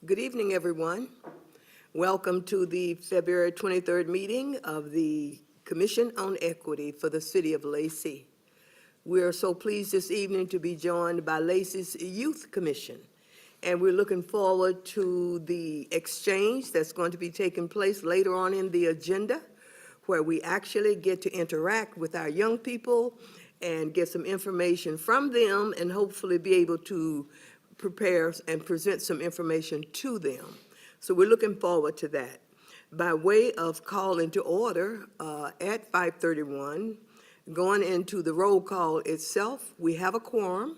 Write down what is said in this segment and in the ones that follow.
Good evening, everyone. Welcome to the February 23rd meeting of the Commission on Equity for the City of Lacey. We are so pleased this evening to be joined by Lacey's Youth Commission, and we're looking forward to the exchange that's going to be taking place later on in the agenda, where we actually get to interact with our young people and get some information from them and hopefully be able to prepare and present some information to them. So we're looking forward to that. By way of call into order at 5:31, going into the roll call itself, we have a quorum.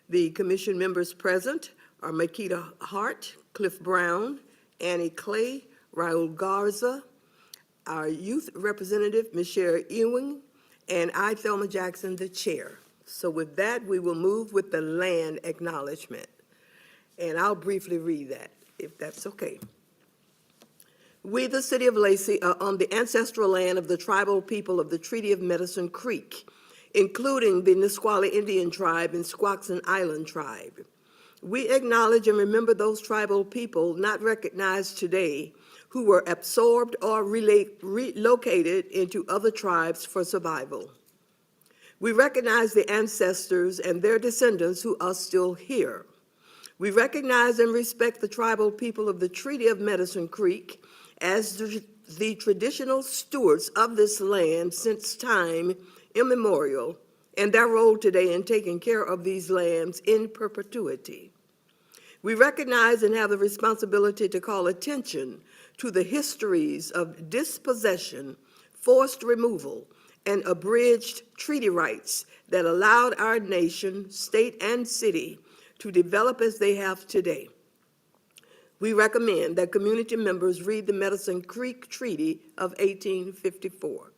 The commission members present are Makita Hart, Cliff Brown, Annie Clay, Raul Garza, our youth representative, Michelle Ewing, and I, Thelma Jackson, the chair. So with that, we will move with the land acknowledgement. And I'll briefly read that, if that's okay. We, the City of Lacey, are on the ancestral land of the tribal people of the Treaty of Medicine Creek, including the Nisqually Indian Tribe and Squaxin Island Tribe. We acknowledge and remember those tribal people not recognized today who were absorbed or relocated into other tribes for survival. We recognize the ancestors and their descendants who are still here. We recognize and respect the tribal people of the Treaty of Medicine Creek as the traditional stewards of this land since time immemorial, and their role today in taking care of these lands in perpetuity. We recognize and have the responsibility to call attention to the histories of dispossession, forced removal, and abridged treaty rights that allowed our nation, state, and city to develop as they have today. We recommend that community members read the Medicine Creek Treaty of 1854.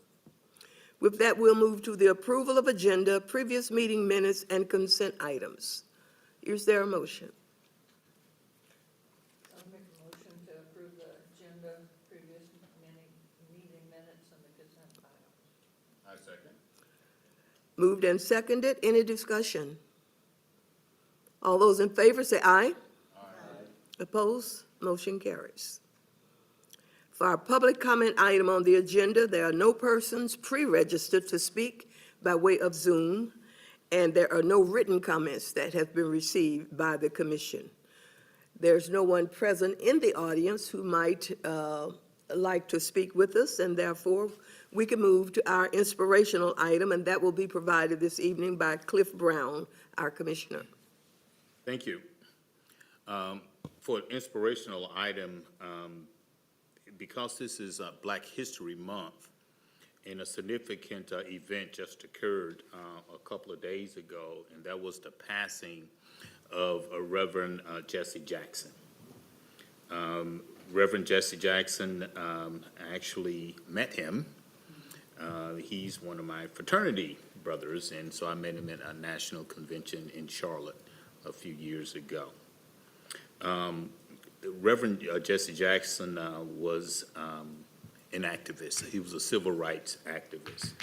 With that, we'll move to the approval of agenda, previous meeting minutes, and consent items. Is there a motion? I'll make a motion to approve the agenda, previous meeting minutes, and the consent items. I second. Moved and seconded. Any discussion? All those in favor say aye. Aye. Opposed? Motion carries. For our public comment item on the agenda, there are no persons pre-registered to speak by way of Zoom, and there are no written comments that have been received by the commission. There's no one present in the audience who might like to speak with us, and therefore we can move to our inspirational item, and that will be provided this evening by Cliff Brown, our commissioner. Thank you. For an inspirational item, because this is Black History Month, and a significant event just occurred a couple of days ago, and that was the passing of Reverend Jesse Jackson. Reverend Jesse Jackson, I actually met him. He's one of my fraternity brothers, and so I met him at a national convention in Charlotte a few years ago. Reverend Jesse Jackson was an activist. He was a civil rights activist,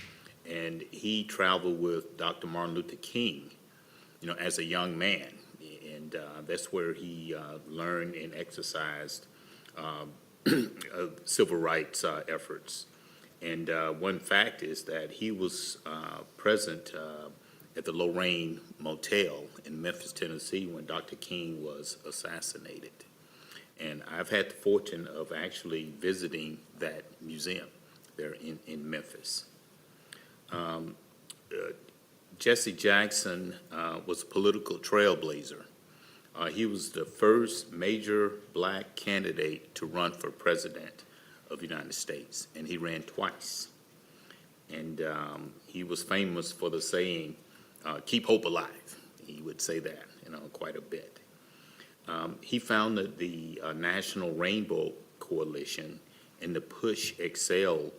and he traveled with Dr. Martin Luther King, as a young man, and that's where he learned and exercised civil rights efforts. And one fact is that he was present at the Lorraine Motel in Memphis, Tennessee, when Dr. King was assassinated. And I've had the fortune of actually visiting that museum there in Memphis. Jesse Jackson was a political trailblazer. He was the first major Black candidate to run for president of the United States, and he ran twice. And he was famous for the saying, keep hope alive. He would say that, quite a bit. He founded the National Rainbow Coalition and the Push Excel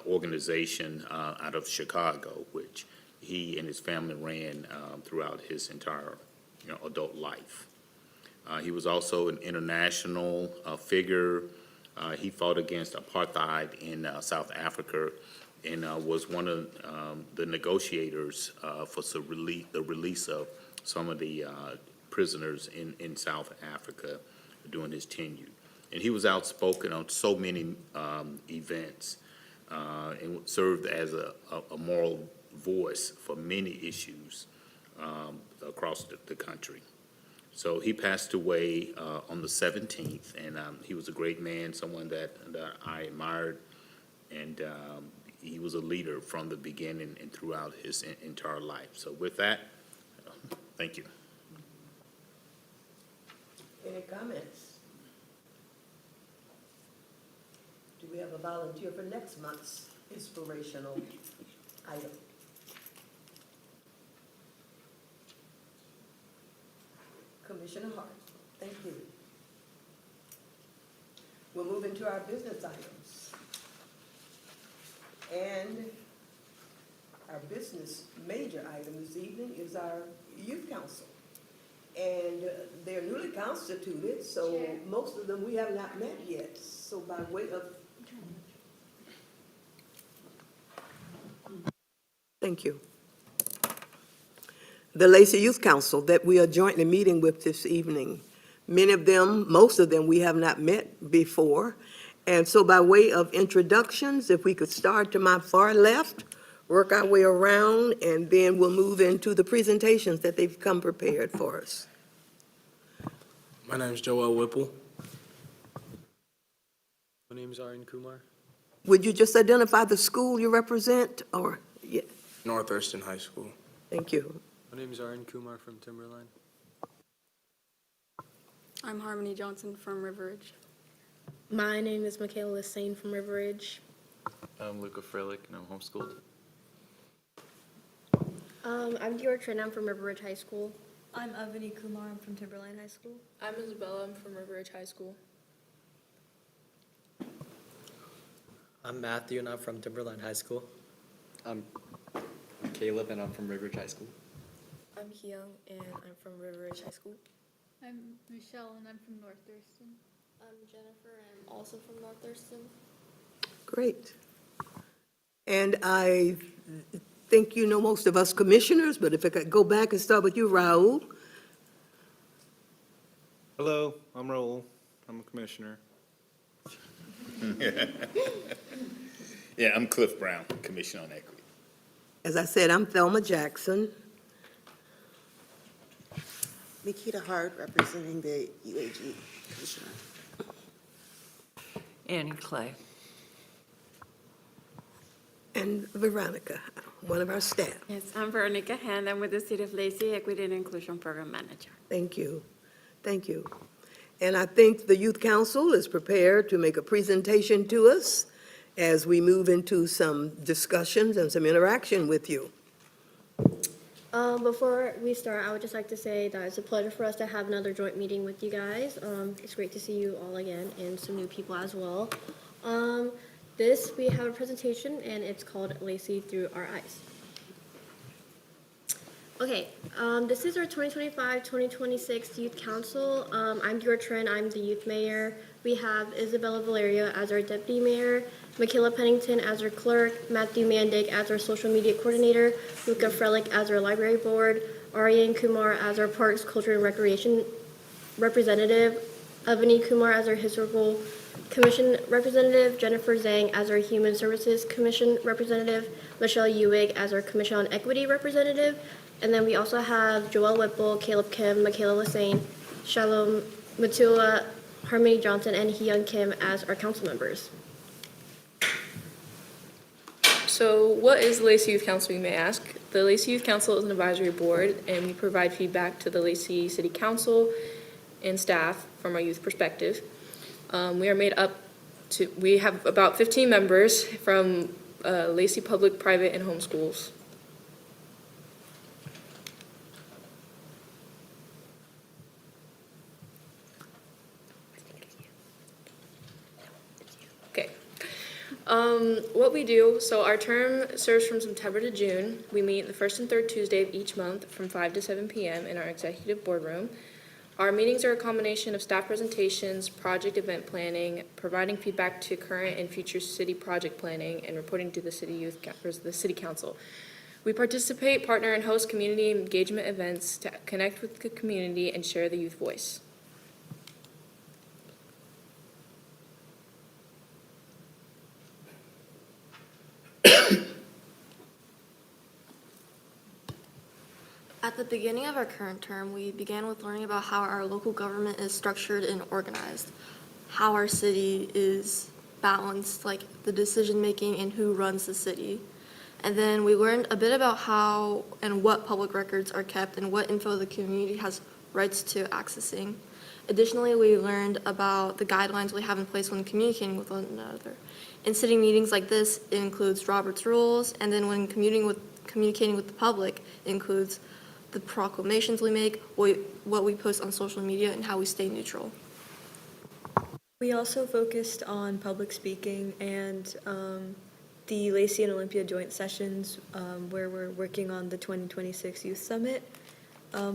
organization out of Chicago, which he and his family ran throughout his entire adult life. He was also an international figure. He fought against apartheid in South Africa and was one of the negotiators for the release of some of the prisoners in South Africa during his tenure. And he was outspoken on so many events and served as a moral voice for many issues across the country. So he passed away on the 17th, and he was a great man, someone that I admired, and he was a leader from the beginning and throughout his entire life. So with that, thank you. Any comments? Do we have a volunteer for next month's inspirational item? Commissioner Hart, thank you. We'll move into our business items. And our business major item this evening is our youth council. And they're newly constituted, so Chair. most of them we have not met yet. So by way of. Thank you. The Lacey Youth Council that we are jointly meeting with this evening. Many of them, most of them, we have not met before. And so by way of introductions, if we could start to my far left, work our way around, and then we'll move into the presentations that they've come prepared for us. My name is Joel Whipple. My name is Aryan Kumar. Would you just identify the school you represent, or, yeah, North Thurston High School. thank you. My name is Aryan Kumar from Timberline. I'm Harmony Johnson from River Ridge. My name is Michaela Sane from River Ridge. I'm Luca Freilich, and I'm homeschooled. I'm Dior Trin, I'm from River Ridge High School. I'm Avani Kumar, I'm from Timberline High School. I'm Isabella, I'm from River Ridge High School. I'm Matthew, and I'm from Timberline High School. I'm Caleb, and I'm from River Ridge High School. I'm Hyung, and I'm from River Ridge High School. I'm Michelle, and I'm from North Thurston. I'm Jennifer, I'm also from North Thurston. Great. And I think you know most of us commissioners, but if I could go back and start with you, Raul. Hello, I'm Raul. I'm a commissioner. Yeah, I'm Cliff Brown, Commission on Equity. As I said, I'm Thelma Jackson. Nikita Hart, representing the UAG Commissioner. Annie Clay. And Veronica, one of our staff. Yes, I'm Veronica Hand. I'm with the City of Lacey Equity and Inclusion Program Manager. Thank you. Thank you. And I think the Youth Council is prepared to make a presentation to us as we move into some discussions and some interaction with you. Before we start, I would just like to say that it's a pleasure for us to have another joint meeting with you guys. It's great to see you all again and some new people as well. We have a presentation, and it's called Lacey Through Our Eyes. Okay, this is our 2025-2026 Youth Council. I'm Dior Trin, I'm the youth mayor. We have Isabella Valerio as our deputy mayor, Michaela Pennington as our clerk, Matthew Mandick as our social media coordinator, Luca Freilich as our library board, Aryan Kumar as our parks, culture, and recreation representative, Avani Kumar as our historical commission representative, Jennifer Zhang as our human services commission representative, Michelle Ewig as our commission on equity representative, and then we also have Joel Whipple, Caleb Kim, Michaela Lassane, Shalom Matula, Harmony Johnson, and Hyun Kim as our council members. So what is the Lacey Youth Council, you may ask? The Lacey Youth Council is an advisory board, and we provide feedback to the Lacey City Council and staff from our youth perspective. We have about 15 members from Lacey Public, Private, and Home Schools. Okay. What we do, so our term serves from September to June. We meet the first and third Tuesday of each month from 5 to 7 p.m. in our executive boardroom. Our meetings are a combination of staff presentations, project event planning, providing feedback to current and future city project planning, and reporting to the city council. We participate, partner, and host community engagement events to connect with the community and share the youth voice. At the beginning of our current term, we began with learning about how our local government is structured and organized, how our city is balanced, like the decision-making and who runs the city. And then we learned a bit about how and what public records are kept and what info the community has rights to accessing. Additionally, we learned about the guidelines we have in place when communicating with one another. In city meetings like this, it includes Robert's rules, and then when communicating with the public, it includes the proclamations we make, what we post on social media, and how we stay neutral. We also focused on public speaking and the Lacey and Olympia joint sessions where we're working on the 2026 Youth Summit.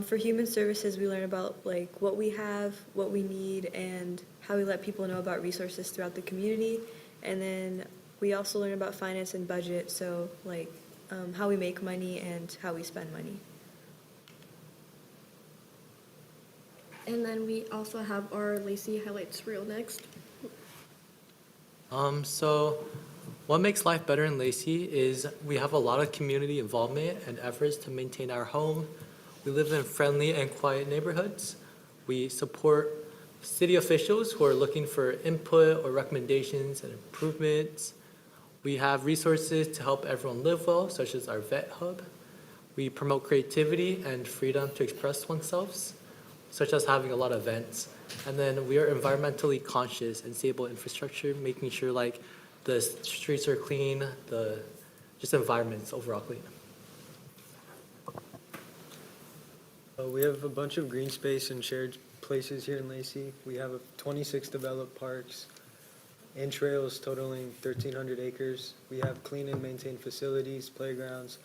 For human services, we learn about like what we have, what we need, and how we let people know about resources throughout the community. And then we also learn about finance and budget, so like how we make money and how we spend money. And then we also have our Lacey Highlights reel next. So what makes life better in Lacey is we have a lot of community involvement and efforts to maintain our home. We live in friendly and quiet neighborhoods. We support city officials who are looking for input or recommendations and improvements. We have resources to help everyone live well, such as our vet hub. We promote creativity and freedom to express oneself, such as having a lot of events. And then we are environmentally conscious and stable infrastructure, making sure like the streets are clean, the just environment's overall clean. We have a bunch of green space and shared places here in Lacey. We have 26 developed parks and trails totaling 1,300 acres. We have clean and maintained facilities, playgrounds,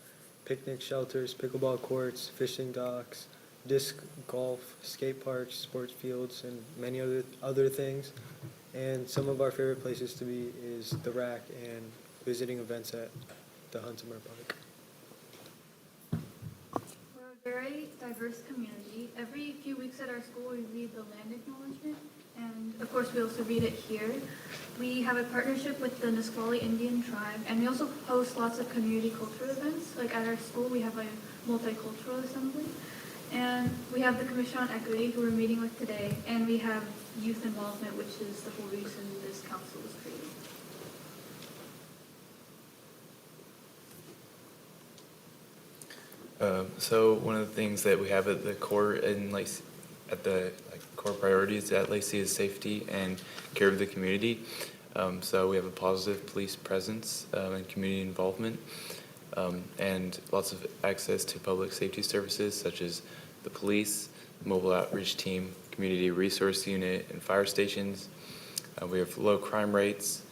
picnic shelters, pickleball courts, fishing docks, disc golf, skate parks, sports fields, and many other things. And some of our favorite places to be is the Rack and visiting events at the Huntsimer Park. We're a very diverse community. Every few weeks at our school, we read the land acknowledgement, and of course, we also read it here. We have a partnership with the Nisqually Indian tribe, and we also host lots of community culture events. Like at our school, we have a multicultural assembly. And we have the Commission on Equity, who we're meeting with today, and we have youth involvement, which is the whole reason this council was created. So one of the things that we have at the core in Lacey, at the core priorities at Lacey is safety and care of the community. So we have a positive police presence and community involvement, and lots of access to public safety services such as the police, mobile outreach team, community resource unit, and fire stations. We have low crime rates,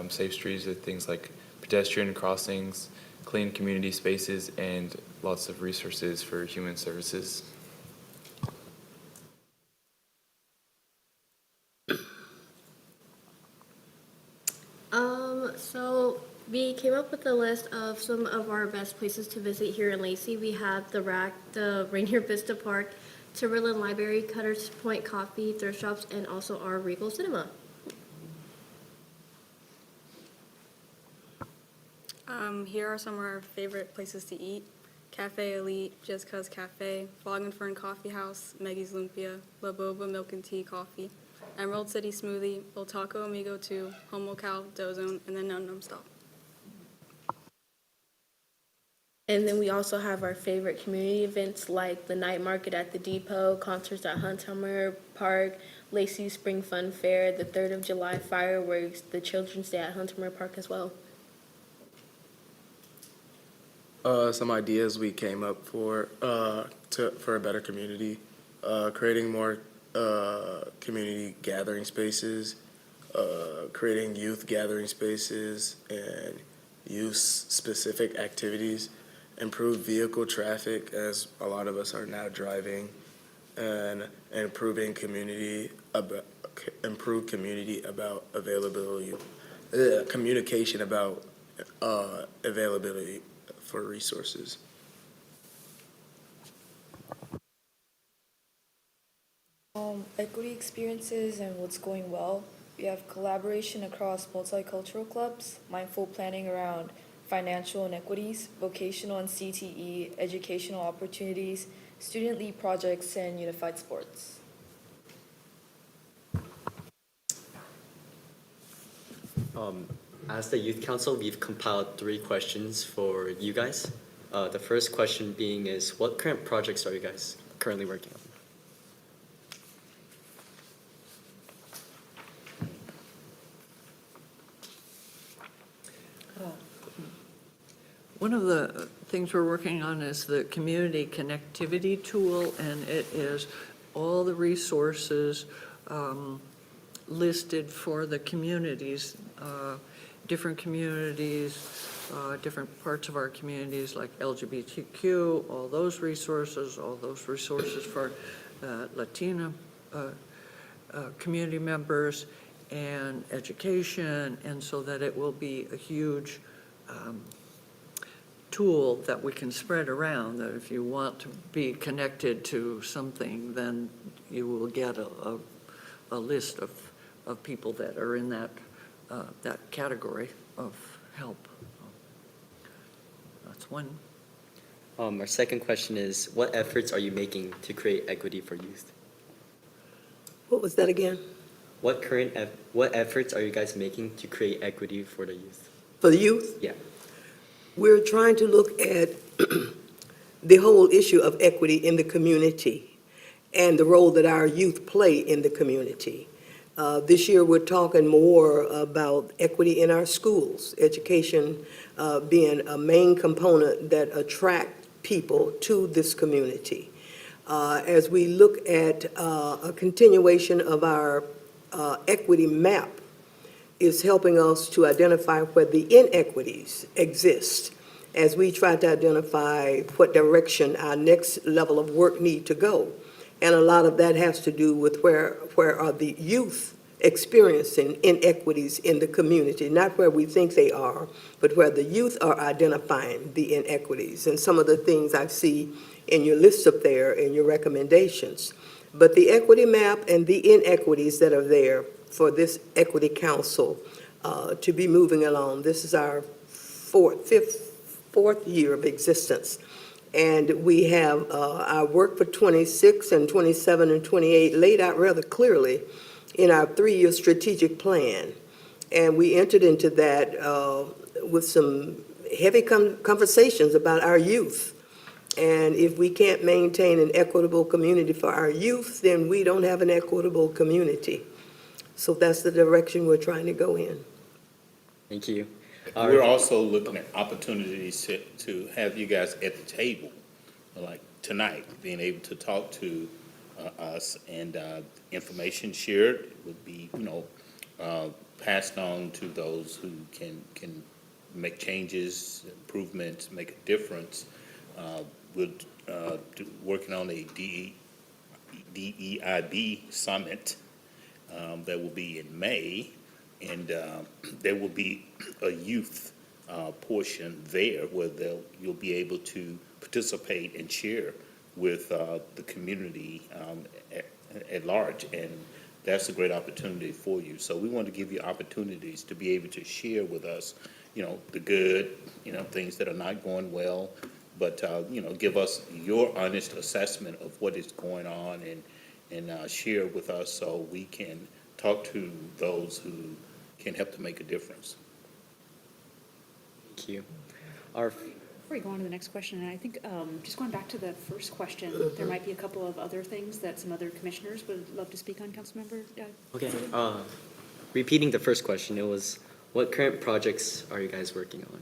safe streets with things like pedestrian crossings, clean community spaces, and lots of resources for human services. So we came up with a list of some of our best places to visit here in Lacey. We have the Rack, the Rainier Vista Park, Timberland Library, Cutters Point Coffee, thrift shops, and also our Regal Cinema. Here are some of our favorite places to eat. Cafe Elite, Jessica's Cafe, Fog and Fern Coffee House, Maggie's Lumpia, La Boba Milk and Tea Coffee, Emerald City Smoothie, El Taco Amigo 2, Homo Cal, Dozone, and then Num Num Stop. And then we also have our favorite community events like the night market at the depot, concerts at Huntsimer Park, Lacey's Spring Fun Fair, the 3rd of July fireworks, the Children's Day at Huntsimer Park as well. Some ideas we came up for a better community, creating more community gathering spaces, creating youth gathering spaces and youth-specific activities, improve vehicle traffic as a lot of us are now driving, and improving community about availability, communication about availability for resources. Equity experiences and what's going well. We have collaboration across multicultural clubs, mindful planning around financial inequities, vocational and CTE, educational opportunities, student lead projects, and unified sports. As the youth council, we've compiled 3 questions for you guys. The first question being is, what current projects are you guys currently working on? One of the things we're working on is the community connectivity tool, and it is all the resources listed for the communities, different communities, different parts of our communities like LGBTQ, all those resources for Latina community members and education, and so that it will be a huge tool that we can spread around, that if you want to be connected to something, then you will get a list of people that are in that category of help. That's one. Our second question is, what efforts are you making to create equity for youth? What was that again? What efforts are you guys making to create equity for the youth? For the youth? Yeah. We're trying to look at the whole issue of equity in the community and the role that our youth play in the community. This year, we're talking more about equity in our schools, education being a main component that attract people to this community. As we look at a continuation of our equity map, is helping us to identify where the inequities exist as we try to identify what direction our next level of work need to go. And a lot of that has to do with where are the youth experiencing inequities in the community, not where we think they are, but where the youth are identifying the inequities. And some of the things I see in your list up there, in your recommendations. But the equity map and the inequities that are there for this Equity Council to be moving along. This is our fourth year of existence. And we have our work for 26 and 27 and 28 laid out rather clearly in our 3-year strategic plan. And we entered into that with some heavy conversations about our youth. And if we can't maintain an equitable community for our youth, then we don't have an equitable community. So that's the direction we're trying to go in. Thank you. We're also looking at opportunities to have you guys at the table, like tonight, being able to talk to us, and information shared would be, passed on to those who can make changes, improvements, make a difference. We're working on a DEIB summit that will be in May, and there will be a youth portion there where you'll be able to participate and share with the community at large, and that's a great opportunity for you. So we want to give you opportunities to be able to share with us, the good, things that are not going well, but give us your honest assessment of what is going on, and share with us so we can talk to those who can help to make a difference. Thank you. Before we go on to the next question, and I think just going back to the first question, there might be a couple of other things that some other commissioners would love to speak on, Councilmember. Okay. Repeating the first question, it was, what current projects are you guys working on?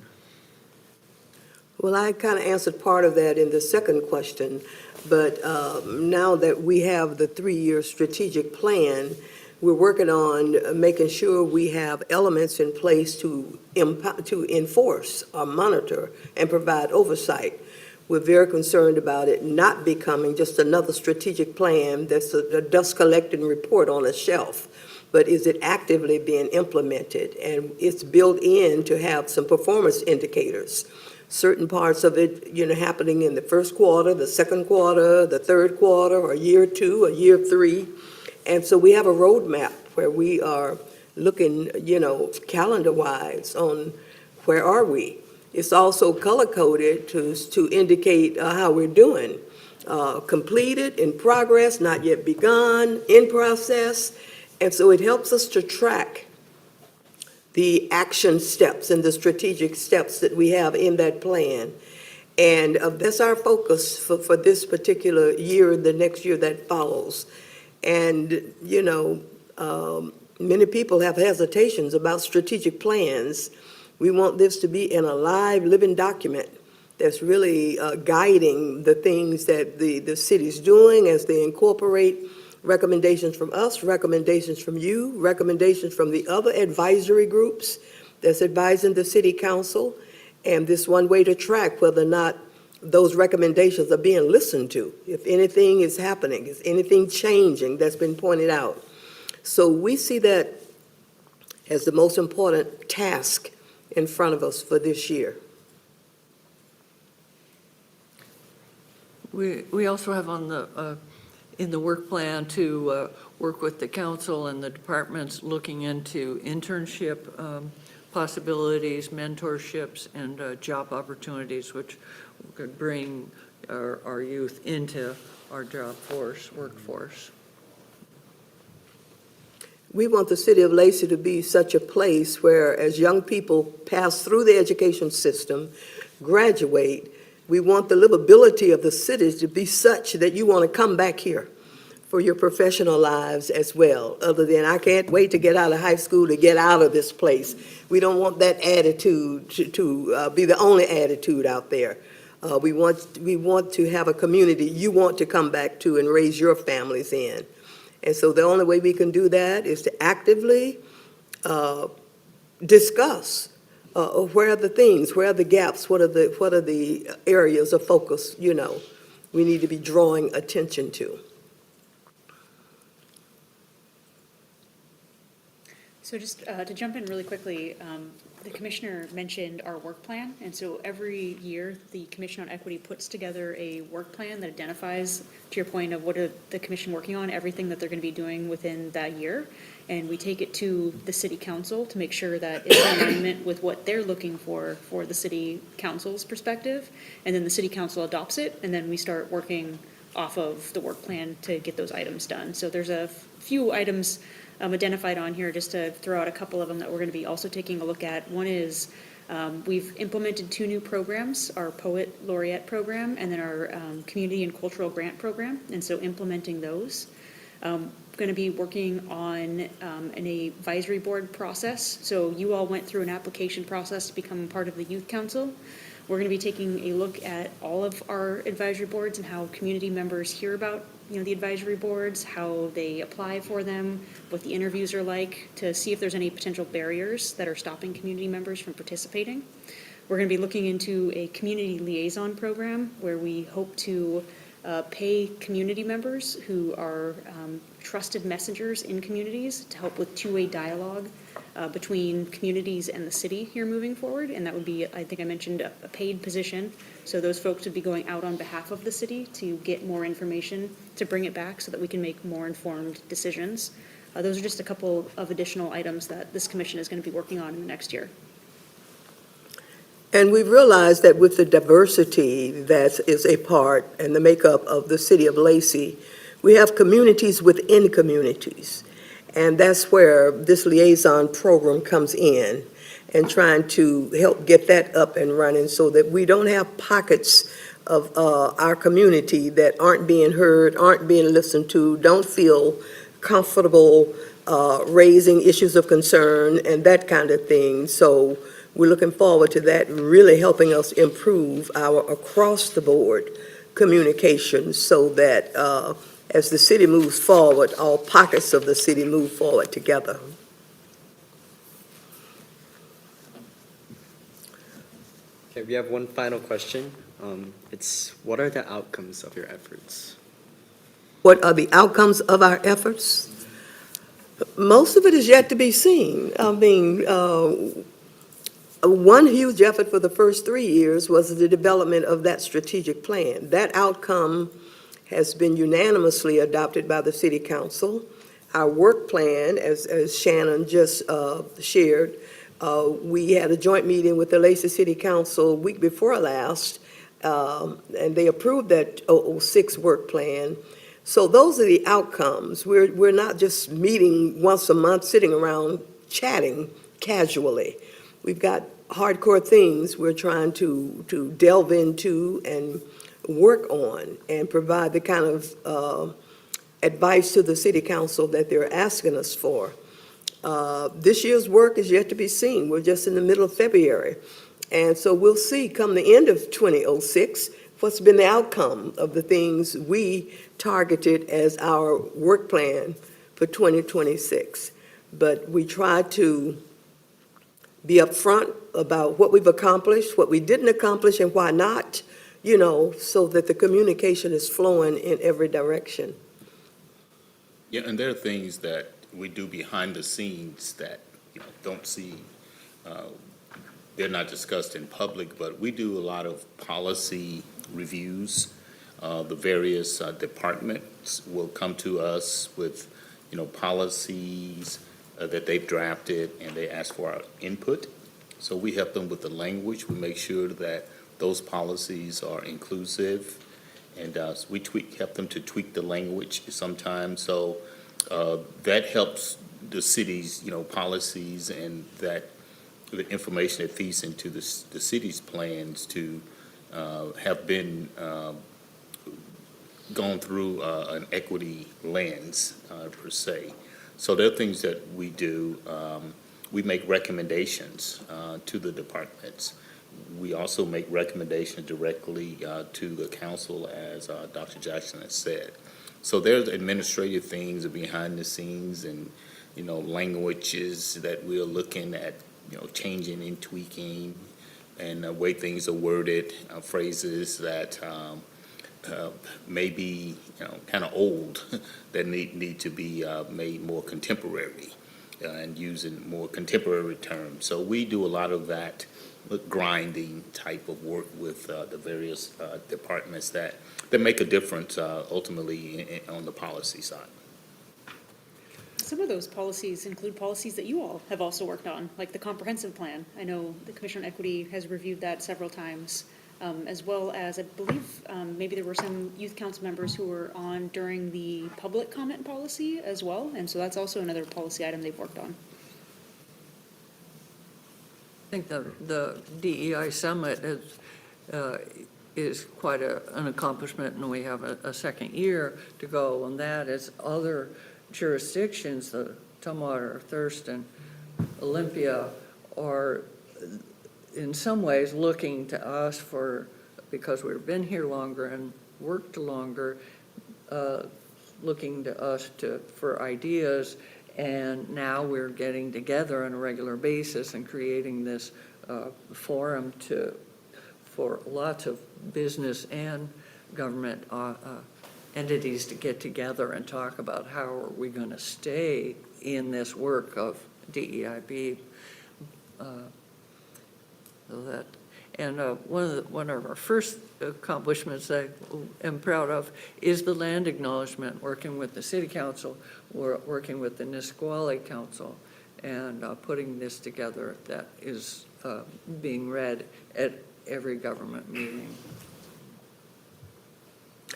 Well, I kind of answered part of that in the second question, but now that we have the 3-year strategic plan, we're working on making sure we have elements in place to enforce or monitor and provide oversight. We're very concerned about it not becoming just another strategic plan that's a dust collecting report on a shelf, but is it actively being implemented? And it's built in to have some performance indicators certain parts of it, happening in the first quarter, the second quarter, the third quarter, or year two, or year three. And so we have a roadmap where we are looking, calendar-wise on where are we. It's also color-coded to indicate how we're doing. Completed, in progress, not yet begun, in process. And so it helps us to track the action steps and the strategic steps that we have in that plan. And that's our focus for this particular year and the next year that follows. And, many people have hesitations about strategic plans. We want this to be an alive, living document that's really guiding the things that the city's doing as they incorporate recommendations from us, recommendations from you, recommendations from the other advisory groups that's advising the city council. And this one way to track whether or not those recommendations are being listened to, if anything is happening, is anything changing that's been pointed out. So we see that as the most important task in front of us for this year. We also have on in the work plan to work with the council and the departments looking into internship possibilities, mentorships, and job opportunities, which could bring our youth into our workforce. We want the city of Lacey to be such a place where, as young people pass through the education system, graduate, we want the livability of the city to be such that you want to come back here for your professional lives as well, other than, I can't wait to get out of high school to get out of this place. We don't want that attitude to be the only attitude out there. We want to have a community you want to come back to and raise your families in. And so the only way we can do that is to actively discuss where are the things, where are the gaps, what are the areas of focus, we need to be drawing attention to. So just to jump in really quickly, the commissioner mentioned our work plan, and so every year, the Commission on Equity puts together a work plan that identifies, to your point of what are the commission working on, everything that they're going to be doing within that year, and we take it to the city council to make sure that it's in alignment with what they're looking for the city council's perspective, and then the city council adopts it, and then we start working off of the work plan to get those items done. So there's a few items identified on here, just to throw out a couple of them that we're going to be also taking a look at. One is we've implemented 2 new programs, our Poet Laureate program and then our Community and Cultural Grant program, and so implementing those. Going to be working on an advisory board process. So you all went through an application process to become part of the Youth Council. We're going to be taking a look at all of our advisory boards and how community members hear about the advisory boards, how they apply for them, what the interviews are like, to see if there's any potential barriers that are stopping community members from participating. We're going to be looking into a community liaison program where we hope to pay community members who are trusted messengers in communities to help with two-way dialogue between communities and the city here moving forward. And that would be, I think I mentioned, a paid position. So those folks would be going out on behalf of the city to get more information, to bring it back so that we can make more informed decisions. Those are just a couple of additional items that this commission is going to be working on in the next year. And we've realized that with the diversity that is a part and the makeup of the city of Lacey, we have communities within communities. And that's where this liaison program comes in, and trying to help get that up and running so that we don't have pockets of our community that aren't being heard, aren't being listened to, don't feel comfortable raising issues of concern and that kind of thing. So we're looking forward to that really helping us improve our across-the-board communication so that as the city moves forward, all pockets of the city move forward together. Okay, we have one final question. It's, what are the outcomes of your efforts? What are the outcomes of our efforts? Most of it is yet to be seen. I mean, One huge effort for the first 3 years was the development of that strategic plan. That outcome has been unanimously adopted by the city council. Our work plan, as Shannon just shared, we had a joint meeting with the Lacey City Council week before last, and they approved that 006 work plan. So those are the outcomes. We're not just meeting once a month, sitting around chatting casually. We've got hardcore things we're trying to delve into and work on and provide the kind of advice to the city council that they're asking us for. This year's work is yet to be seen. We're just in the middle of February. And so we'll see come the end of 2006 what's been the outcome of the things we targeted as our work plan for 2026. But we try to be upfront about what we've accomplished, what we didn't accomplish, and why not, so that the communication is flowing in every direction. Yeah, and there are things that we do behind the scenes that, don't see, they're not discussed in public, but we do a lot of policy reviews. The various departments will come to us with, policies that they've drafted, and they ask for our input. So we help them with the language. We make sure that those policies are inclusive, and we help them to tweak the language sometimes. So that helps the city's, policies, and that the information that feeds into the city's plans to have been gone through an equity lens, per se. So there are things that we do. We make recommendations to the departments. We also make recommendations directly to the council, as Dr. Jackson has said. So there's administrative things behind the scenes, and languages that we're looking at, changing and tweaking, and the way things are worded, phrases that may be kind of old that need to be made more contemporary, and using more contemporary terms. So we do a lot of that grinding type of work with the various departments that make a difference ultimately on the policy side. Some of those policies include policies that you all have also worked on, like the comprehensive plan. I know the Commission on Equity has reviewed that several times, as well as, I believe, maybe there were some youth council members who were on during the public comment policy as well, and so that's also another policy item they've worked on. I think the DEI summit is quite an accomplishment, and we have a second year to go on that, as other jurisdictions, the Tumwater, Thurston, Olympia, are in some ways looking to us because we've been here longer and worked longer, looking to us for ideas. And now we're getting together on a regular basis and creating this forum for lots of business and government entities to get together and talk about how are we going to stay in this work of DEIB. One of our first accomplishments I am proud of is the land acknowledgement, working with the city council, working with the Nisqually Council, and putting this together that is being read at every government meeting.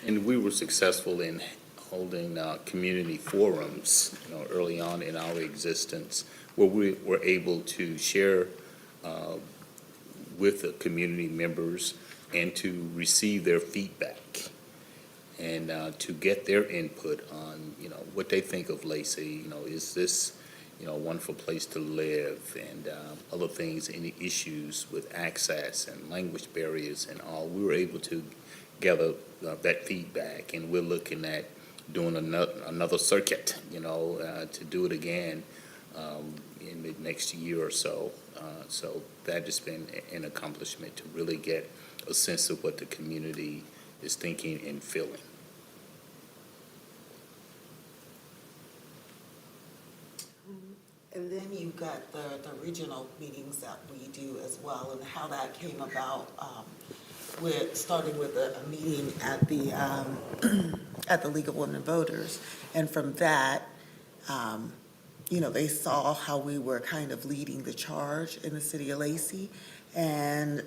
And we were successful in holding community forums, early on in our existence, where we were able to share with the community members and to receive their feedback, and to get their input on, what they think of Lacey. Is this, a wonderful place to live, and other things, any issues with access and language barriers and all. We were able to gather that feedback, and we're looking at doing another circuit, to do it again in the next year or so. So that has been an accomplishment, to really get a sense of what the community is thinking and feeling. And then you've got the regional meetings that we do as well, and how that came about, starting with a meeting at the, at the League of Women Voters. And from that, they saw how we were kind of leading the charge in the city of Lacey, and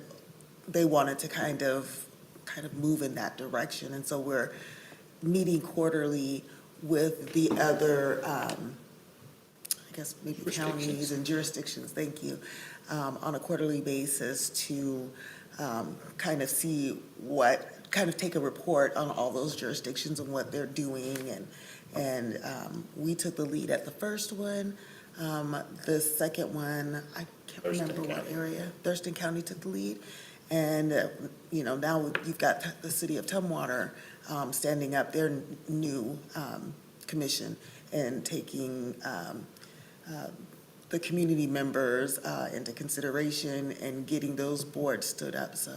they wanted to kind of move in that direction. And so we're meeting quarterly with the other, I guess maybe counties and jurisdictions, thank you, on a quarterly basis to kind of see take a report on all those jurisdictions and what they're doing. And we took the lead at the first one. The second one, I can't remember what area. Thurston County took the lead. And, now you've got the city of Tumwater standing up their new commission and taking the community members into consideration and getting those boards stood up. So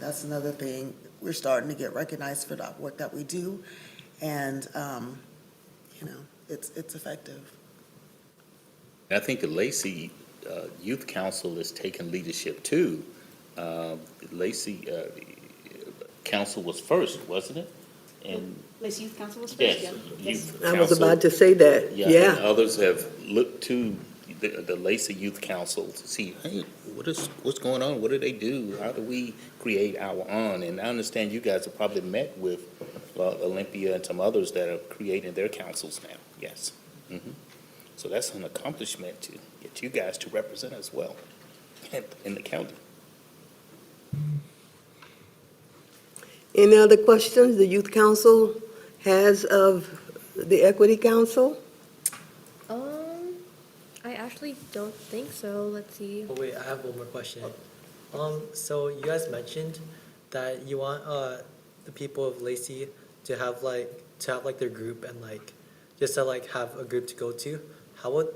that's another thing. We're starting to get recognized for that work that we do. And, it's effective. I think the Lacey Youth Council is taking leadership too. Lacey Council was first, wasn't it? And Lacey Youth Council was first, yes, yeah. Youth I was Council. about to say that, And yeah. others have looked to the Lacey Youth Council to see, hey, what's going on? What do they do? How do we create our own? And I understand you guys have probably met with Olympia and some others that are creating their councils now. Yes. Mhm. So that's an accomplishment to get you guys to represent as well in the county. Any other questions the Youth Council has of the Equity Council? I actually don't think so. Let's see. Oh, wait, I have one more question. So you guys mentioned that you want the people of Lacey to have their group and just to have a group to go to. How would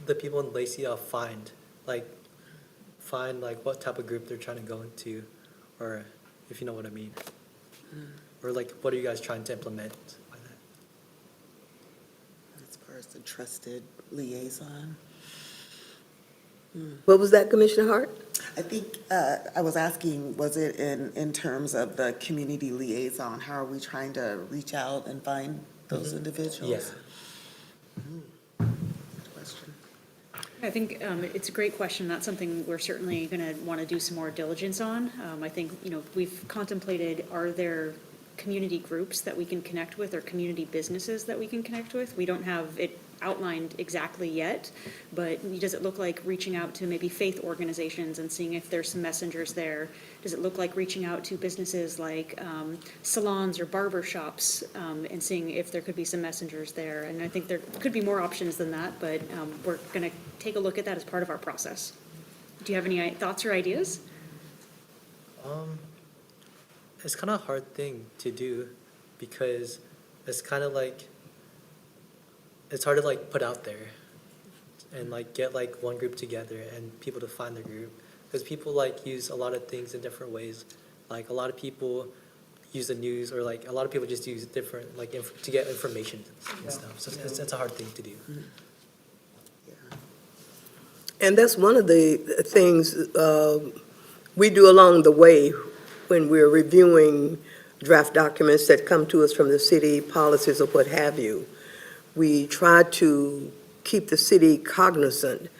the people in Lacey find what type of group they're trying to go into, or if you know what I mean, or what are you guys trying to implement by that? As far as the trusted liaison. What was that, Commissioner Hart? I think, I was asking, was it in terms of the community liaison? How are we trying to reach out and find those individuals? Yeah. Question. I think it's a great question. That's something we're certainly going to want to do some more diligence on. I think, we've contemplated, are there community groups that we can connect with or community businesses that we can connect with? We don't have it outlined exactly yet, but does it look like reaching out to maybe faith organizations and seeing if there's some messengers there? Does it look like reaching out to businesses like salons or barber shops and seeing if there could be some messengers there? And I think there could be more options than that, but we're going to take a look at that as part of our process. Do you have any thoughts or ideas? It's kind of a hard thing to do because it's kind of it's hard to put out there and get one group together and people to find their group, because people use a lot of things in different ways. A lot of people use the news, or a lot of people just use different to get information and stuff. So it's a hard thing to do. And that's one of the things we do along the way when we're reviewing draft documents that come to us from the city, policies or what have you. We try to keep the city cognizant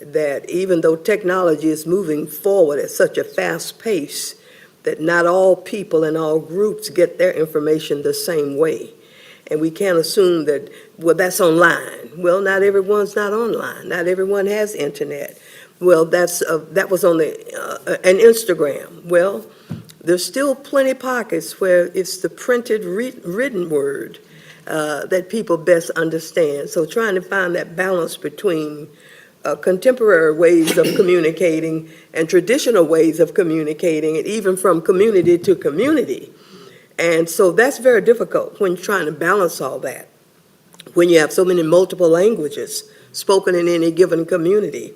that even though technology is moving forward at such a fast pace, that not all people and all groups get their information the same way. And we can't assume that, well, that's online. Well, not everyone's not online. Not everyone has internet. Well, that was on an Instagram. Well, there's still plenty pockets where it's the printed written word that people best understand. So trying to find that balance between contemporary ways of communicating and traditional ways of communicating, and even from community to community. And so that's very difficult when you're trying to balance all that, when you have so many multiple languages spoken in any given community.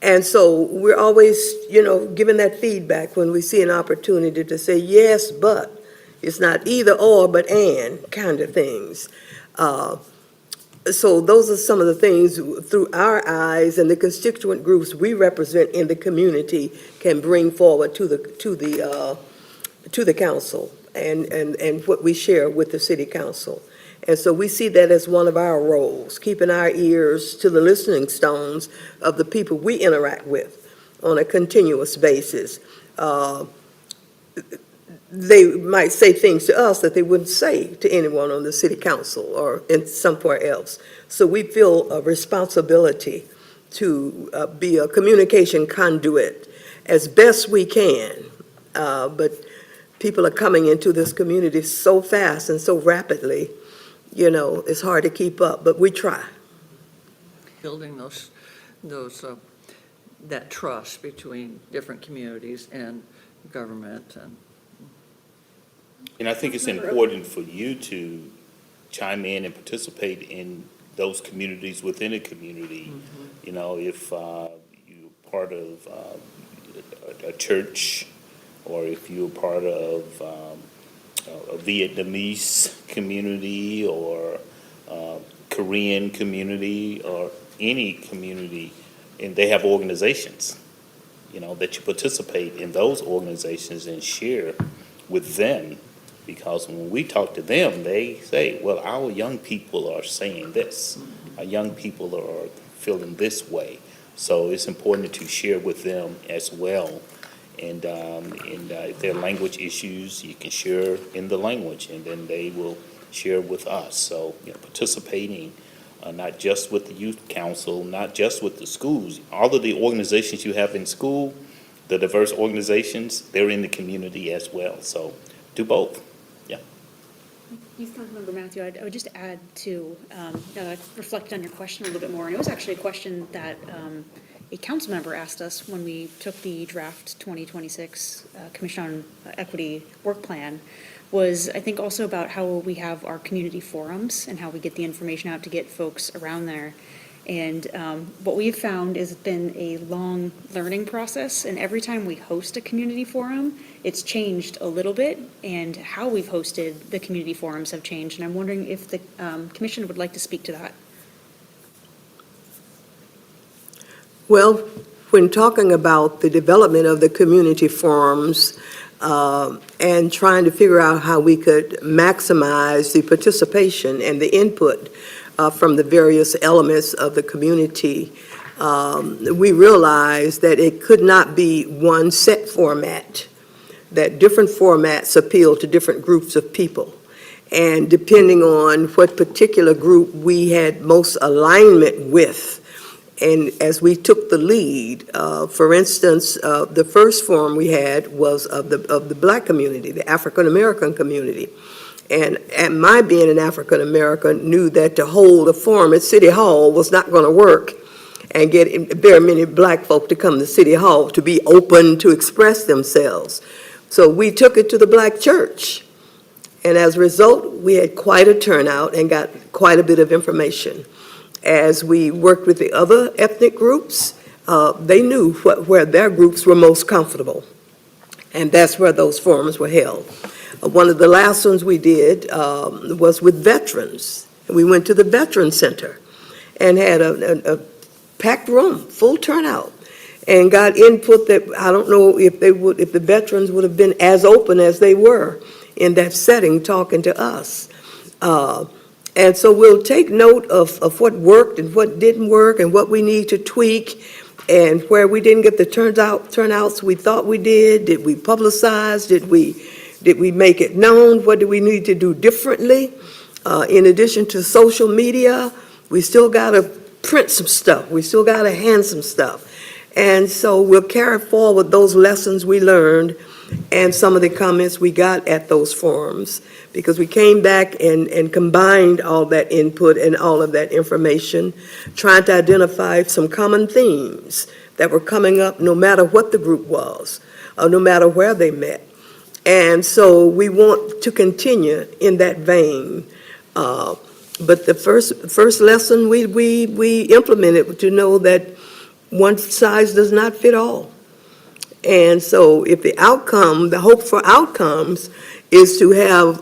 And so we're always, giving that feedback when we see an opportunity to say, yes, but. It's not either or, but and kind of things. So those are some of the things through our eyes and the constituent groups we represent in the community can bring forward to the council and what we share with the city council. And so we see that as one of our roles, keeping our ears to the listening stones of the people we interact with on a continuous basis. They might say things to us that they wouldn't say to anyone on the city council or in somewhere else. So we feel a responsibility to be a communication conduit as best we can. But people are coming into this community so fast and so rapidly, it's hard to keep up, but we try. Building that trust between different communities and government And I think it's important for you to chime in and participate in those communities within a community. You know, if you're part of a church, or if you're part of a Vietnamese community, or Korean community, or any community, and they have organizations, that you participate in those organizations and share with them. Because when we talk to them, they say, well, our young people are saying this. Our young people are feeling this way. So it's important to share with them as well. And if there are language issues, you can share in the language, and then they will share with us. So participating, not just with the youth council, not just with the schools. All of the organizations you have in school, the diverse organizations, they're in the community as well. So do both. Youth Councilmember Matthew, I would just add to, reflect on your question a little bit more. And it was actually a question that a council member asked us when we took the draft 2026 Commission on Equity work plan, was I think also about how we have our community forums and how we get the information out to get folks around there. And what we've found has been a long learning process, and every time we host a community forum, it's changed a little bit, and how we've hosted the community forums have changed, and I'm wondering if the commission would like to speak to that. Well, when talking about the development of the community forums and trying to figure out how we could maximize the participation and the input from the various elements of the community, we realized that it could not be one set format, that different formats appeal to different groups of people. And depending on what particular group we had most alignment with, and as we took the lead, for instance, the first forum we had was of the Black community, the African American community. And my being an African American knew that to hold a forum at City Hall was not going to work and get very many Black folk to come to City Hall to be open to express themselves. So we took it to the Black church. And as a result, we had quite a turnout and got quite a bit of information. As we worked with the other ethnic groups, they knew where their groups were most comfortable. And that's where those forums were held. One of the last ones we did was with veterans. We went to the Veteran Center and had a packed room, full turnout, and got input that I don't know if the veterans would have been as open as they were in that setting talking to us. And so we'll take note of what worked and what didn't work and what we need to tweak, and where we didn't get the turnouts we thought we did. Did we publicize? Did we make it known? What do we need to do differently? In addition to social media, we still got to print some stuff. We still got to hand some stuff. And so we'll carry forward those lessons we learned and some of the comments we got at those forums, because we came back and combined all that input and all of that information, trying to identify some common themes that were coming up no matter what the group was, or no matter where they met. And so we want to continue in that vein. But the first lesson we implemented to know that one size does not fit all. And so if the outcome, the hope for outcomes is to have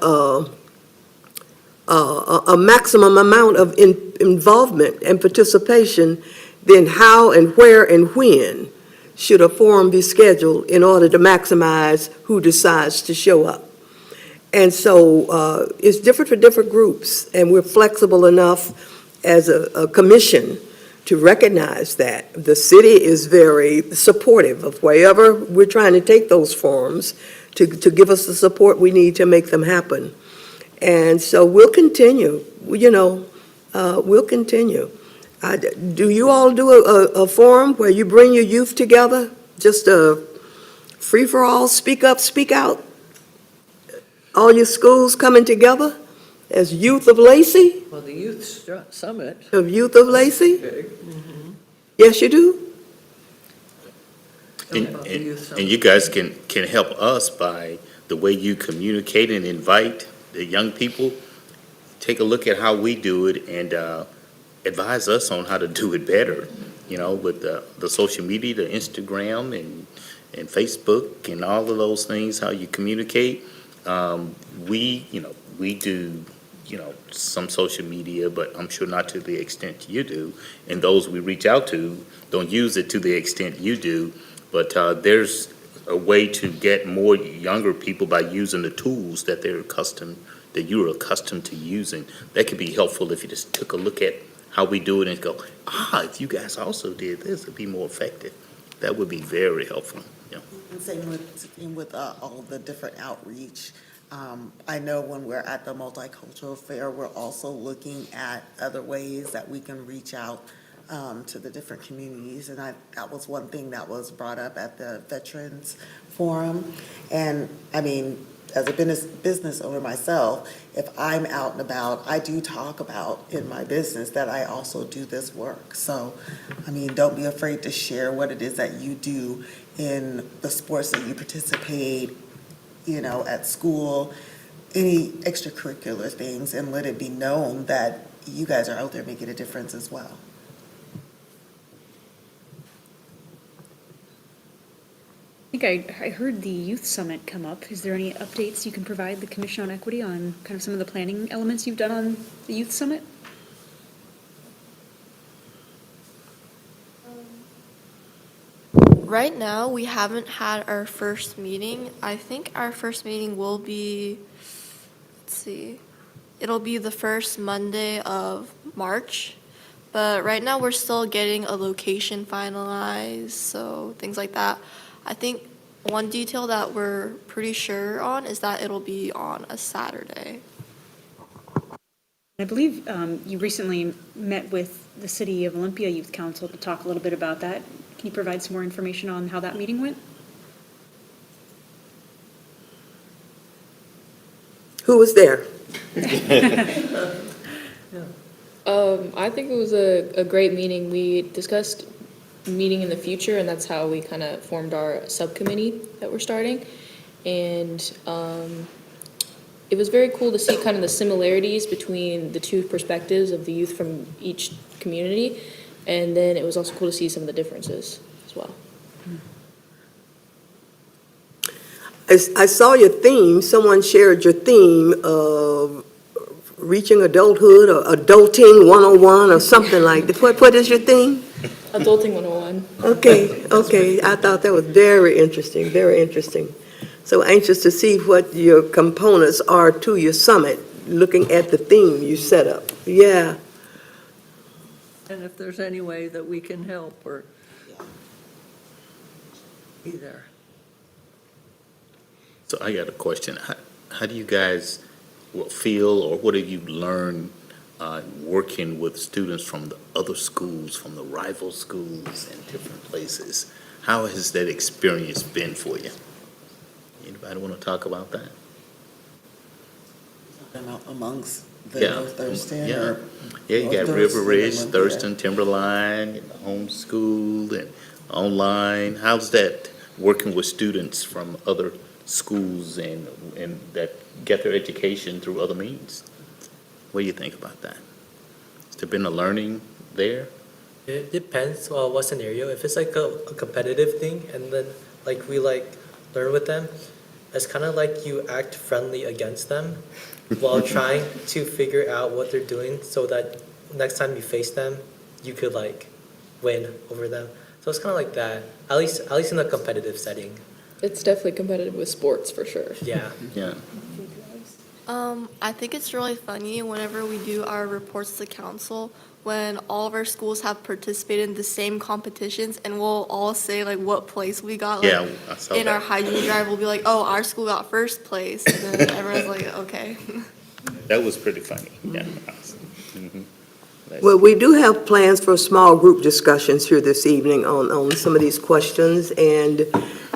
a maximum amount of involvement and participation, then how and where and when should a forum be scheduled in order to maximize who decides to show up? And so it's different for different groups, and we're flexible enough as a commission to recognize that. The city is very supportive of wherever we're trying to take those forums to give us the support we need to make them happen. And so we'll continue, we'll continue. Do you all do a forum where you bring your youth together? Just a free-for-all, speak up, speak out? All your schools coming together as Youth of Lacey? Well, the Youth Summit. Of Youth of Lacey? Big. Yes, you do? And you guys can help us by the way you communicate and invite the young people. Take a look at how we do it and advise us on how to do it better, with the social media, the Instagram and Facebook and all of those things, how you communicate. We do, some social media, but I'm sure not to the extent you do. And those we reach out to don't use it to the extent you do. But there's a way to get more younger people by using the tools that you're accustomed to using. That could be helpful if you just took a look at how we do it and go, if you guys also did this, it'd be more effective. That would be very helpful. And same with all the different outreach. I know when we're at the multicultural fair, we're also looking at other ways that we can reach out to the different communities. And that was one thing that was brought up at the Veterans Forum. And I mean, as a business owner myself, if I'm out and about, I do talk about in my business that I also do this work. So, I mean, don't be afraid to share what it is that you do in the sports that you participate, at school, any extracurricular things, and let it be known that you guys are out there making a difference as well. I think I heard the Youth Summit come up. Is there any updates you can provide the Commission on Equity on kind of some of the planning elements you've done on the Youth Summit? Right now, we haven't had our first meeting. I think our first meeting will be, it'll be the first Monday of March. But right now, we're still getting a location finalized, so things like that. I think one detail that we're pretty sure on is that it'll be on a Saturday. I believe you recently met with the City of Olympia Youth Council to talk a little bit about that. Can you provide some more information on how that meeting went? Who was there? I think it was a great meeting. We discussed meeting in the future, and that's how we kind of formed our subcommittee that we're starting. And it was very cool to see kind of the similarities between the two perspectives of the youth from each community. And then it was also cool to see some of the differences as well. I saw your theme. Someone shared your theme of reaching adulthood or adulting 101 or something like that. What is your theme? Adulting 101. Okay. I thought that was very interesting, very interesting. So anxious to see what your components are to your summit, looking at the theme you set up. Yeah. And if there's any way that we can help or be there. So I got a question. How do you guys feel, or what have you learned working with students from the other schools, from the rival schools and different places? How has that experience been for you? Anybody want to talk about that? Amongst the Yeah. North Thurston? Yeah. Or Yeah, you North got Thurston River and Ridge, Olympia. Thurston, Timberline, homeschool and online. How's that working with students from other schools and that get their education through other means? What do you think about that? Has there been a learning there? It depends what scenario. If it's like a competitive thing and then we learn with them, it's kind of like you act friendly against them while trying to figure out what they're doing so that next time you face them, you could like win over them. So it's kind of like that, at least in a competitive setting. It's definitely competitive with sports, for sure. Yeah. Yeah. I think it's really funny whenever we do our reports to council when all of our schools have participated in the same competitions and we'll all say like what place we got. Like, Yeah, I saw in our that. hygiene drive, we'll be like, oh, our school got first place. And then everyone's like, okay. That was pretty funny, yeah. Mhm. Well, we do have plans for small group discussions here this evening on some of these questions. And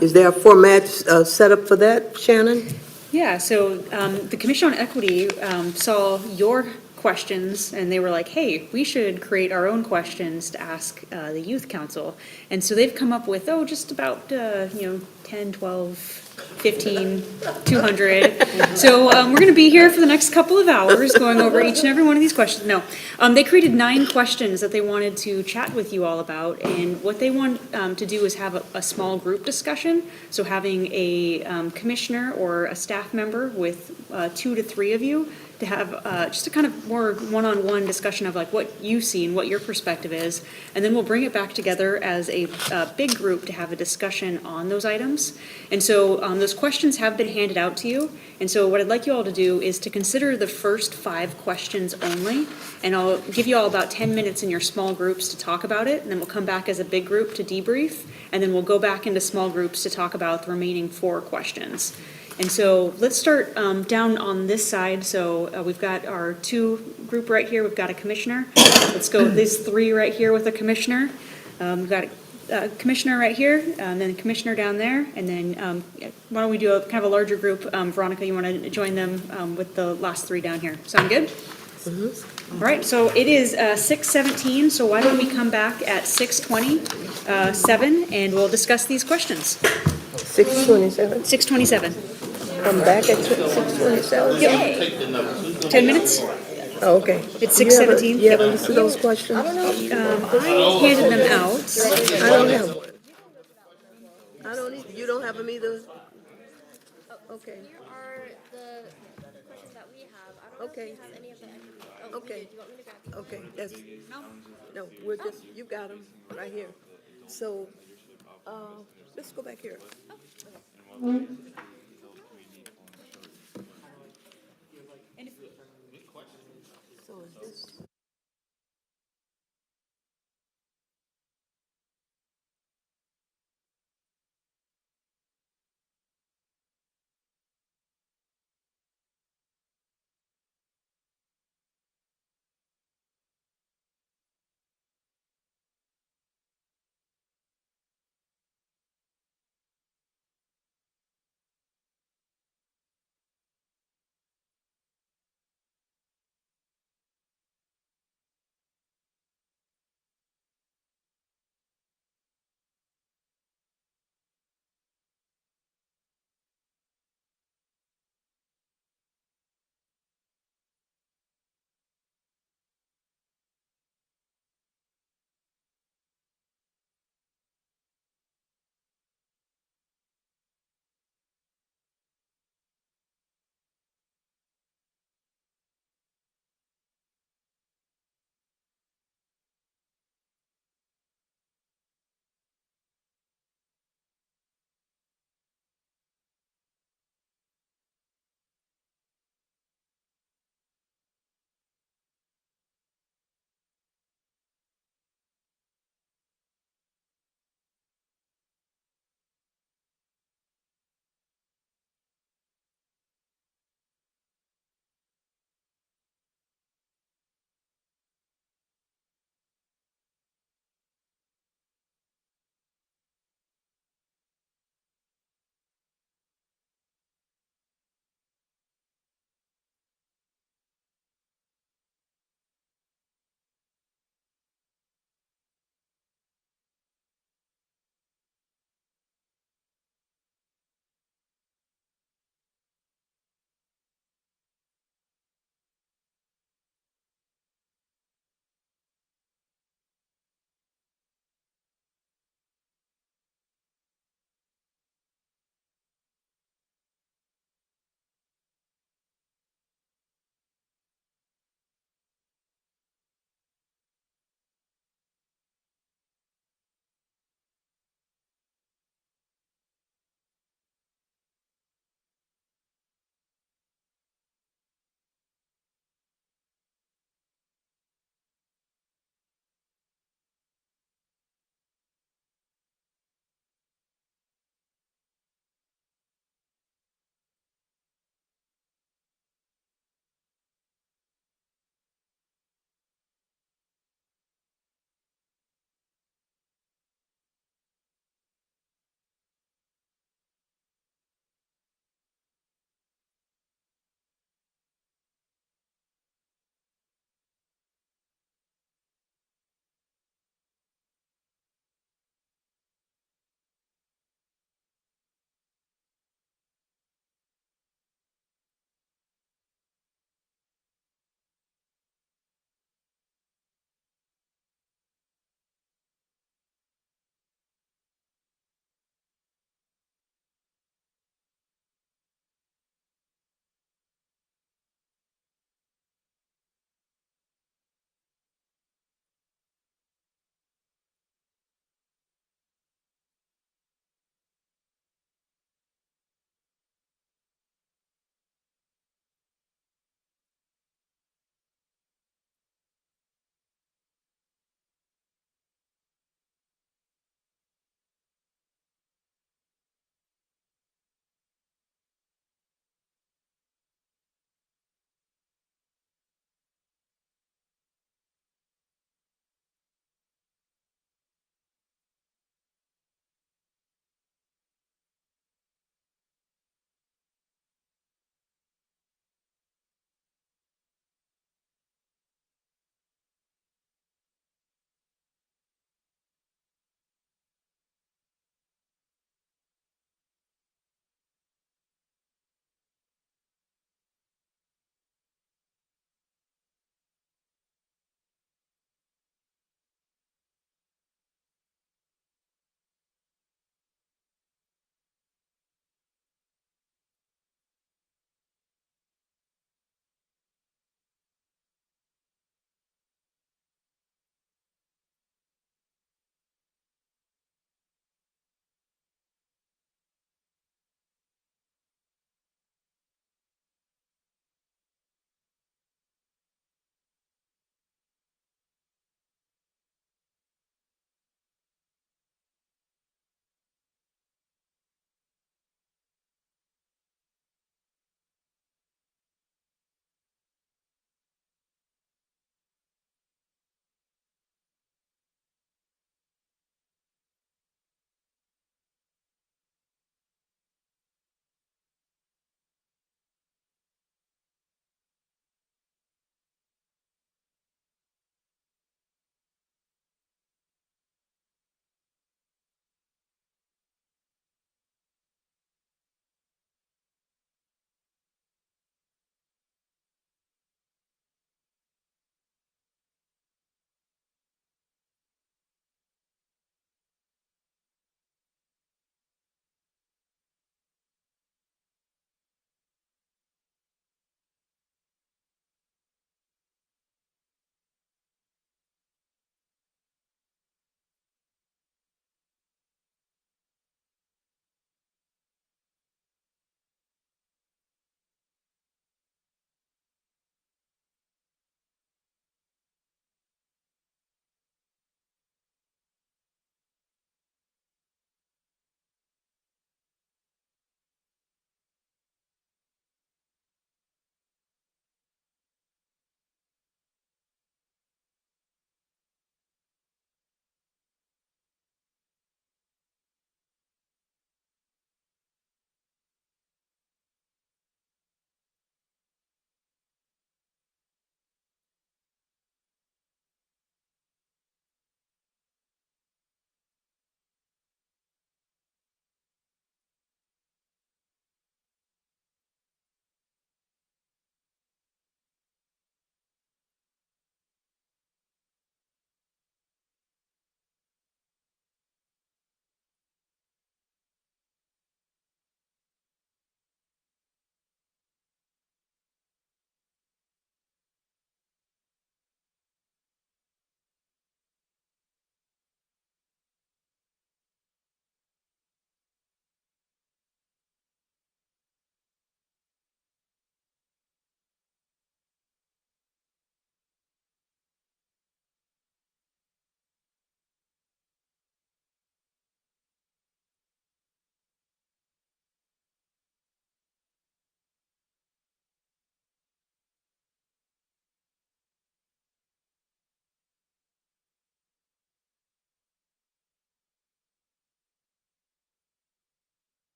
is there a format set up for that, Shannon? Yeah, so the Commission on Equity saw your questions, and they were like, hey, we should create our own questions to ask the Youth Council. And so they've come up with, just about, 10, 12, 15, 200. So we're going to be here for the next couple of hours going over each and every one of these questions. No, they created 9 questions that they wanted to chat with you all about. And what they want to do is have a small group discussion. So having a commissioner or a staff member with 2 to 3 of you to have just a kind of more one-on-one discussion of like what you see and what your perspective is. And then we'll bring it back together as a big group to have a discussion on those items. And so those questions have been handed out to you. And so what I'd like you all to do is to consider the first 5 questions only. And I'll give you all about 10 minutes in your small groups to talk about it. And then we'll come back as a big group to debrief. And then we'll go back into small groups to talk about the remaining 4 questions. And so let's start down on this side. So we've got our 2 group right here. We've got a commissioner. Let's go with these 3 right here with a commissioner. We've got a commissioner right here, and then a commissioner down there. And then why don't we do a kind of a larger group? Veronica, you want to join them with the last 3 down here? Sound good? All right, so it is 6:17, so why don't we come back at 6:27 and we'll discuss these questions. 6:27. 6:27. Come back at 6:27? Yep. 10 minutes? Oh, okay. It's 6:17. You have a list of those questions? I handed them out. I don't have one. I don't either. You don't have them either? Okay. Here are the questions that we have. I don't know Okay. if you have any of the Okay. Do you want me to grab these? Okay, that's, no, we're just, you got them right here. So, let's go back here. So is this?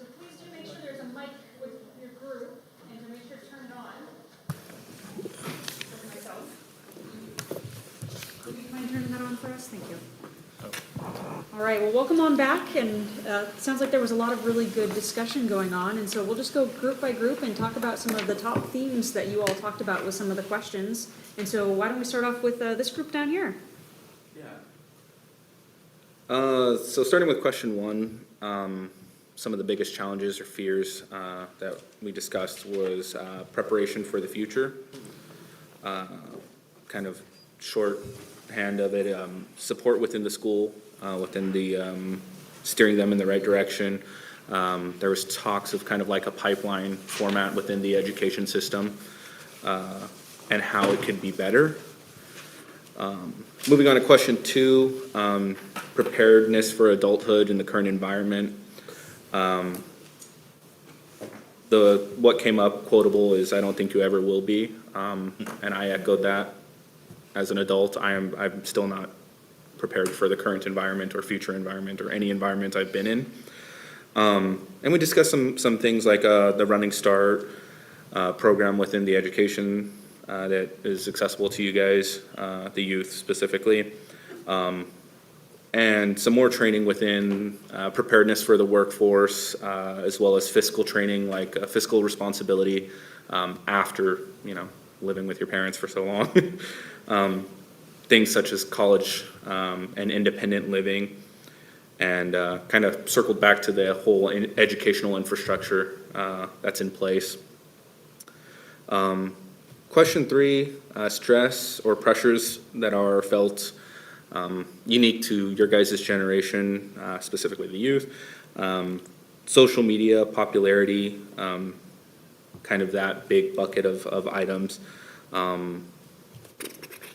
So please do make sure there's a mic with your group, and to make sure to turn it on. For myself. Would you mind turning that on for us? Thank you. All right, well, welcome on back, and it sounds like there was a lot of really good discussion going on, and so we'll just go group by group and talk about some of the top themes that you all talked about with some of the questions. And so why don't we start off with this group down here? So starting with question one, some of the biggest challenges or fears that we discussed was preparation for the future. Kind of shorthand of it, support within the school, within the steering them in the right direction. There was talks of kind of like a pipeline format within the education system and how it could be better. Moving on to question two, preparedness for adulthood in the current environment. What came up quotable is, I don't think you ever will be, and I echoed that. As an adult, I'm still not prepared for the current environment or future environment or any environment I've been in. And we discussed some things like the Running Start program within the education that is accessible to you guys, the youth specifically. And some more training within preparedness for the workforce, as well as fiscal training, like fiscal responsibility after, living with your parents for so long. Things such as college and independent living, and kind of circled back to the whole educational infrastructure that's in place. Question three, stress or pressures that are felt unique to your guys' generation, specifically the youth. Social media, popularity, kind of that big bucket of items.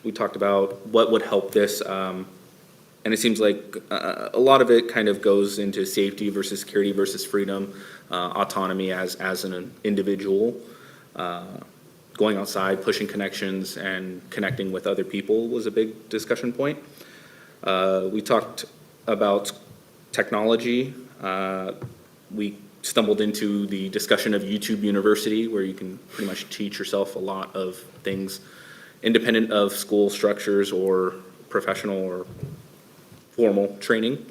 We talked about what would help this, and it seems like a lot of it kind of goes into safety versus security versus freedom, autonomy as an individual, going outside, pushing connections, and connecting with other people was a big discussion point. We talked about technology. We stumbled into the discussion of YouTube University, where you can pretty much teach yourself a lot of things independent of school structures or professional or formal training.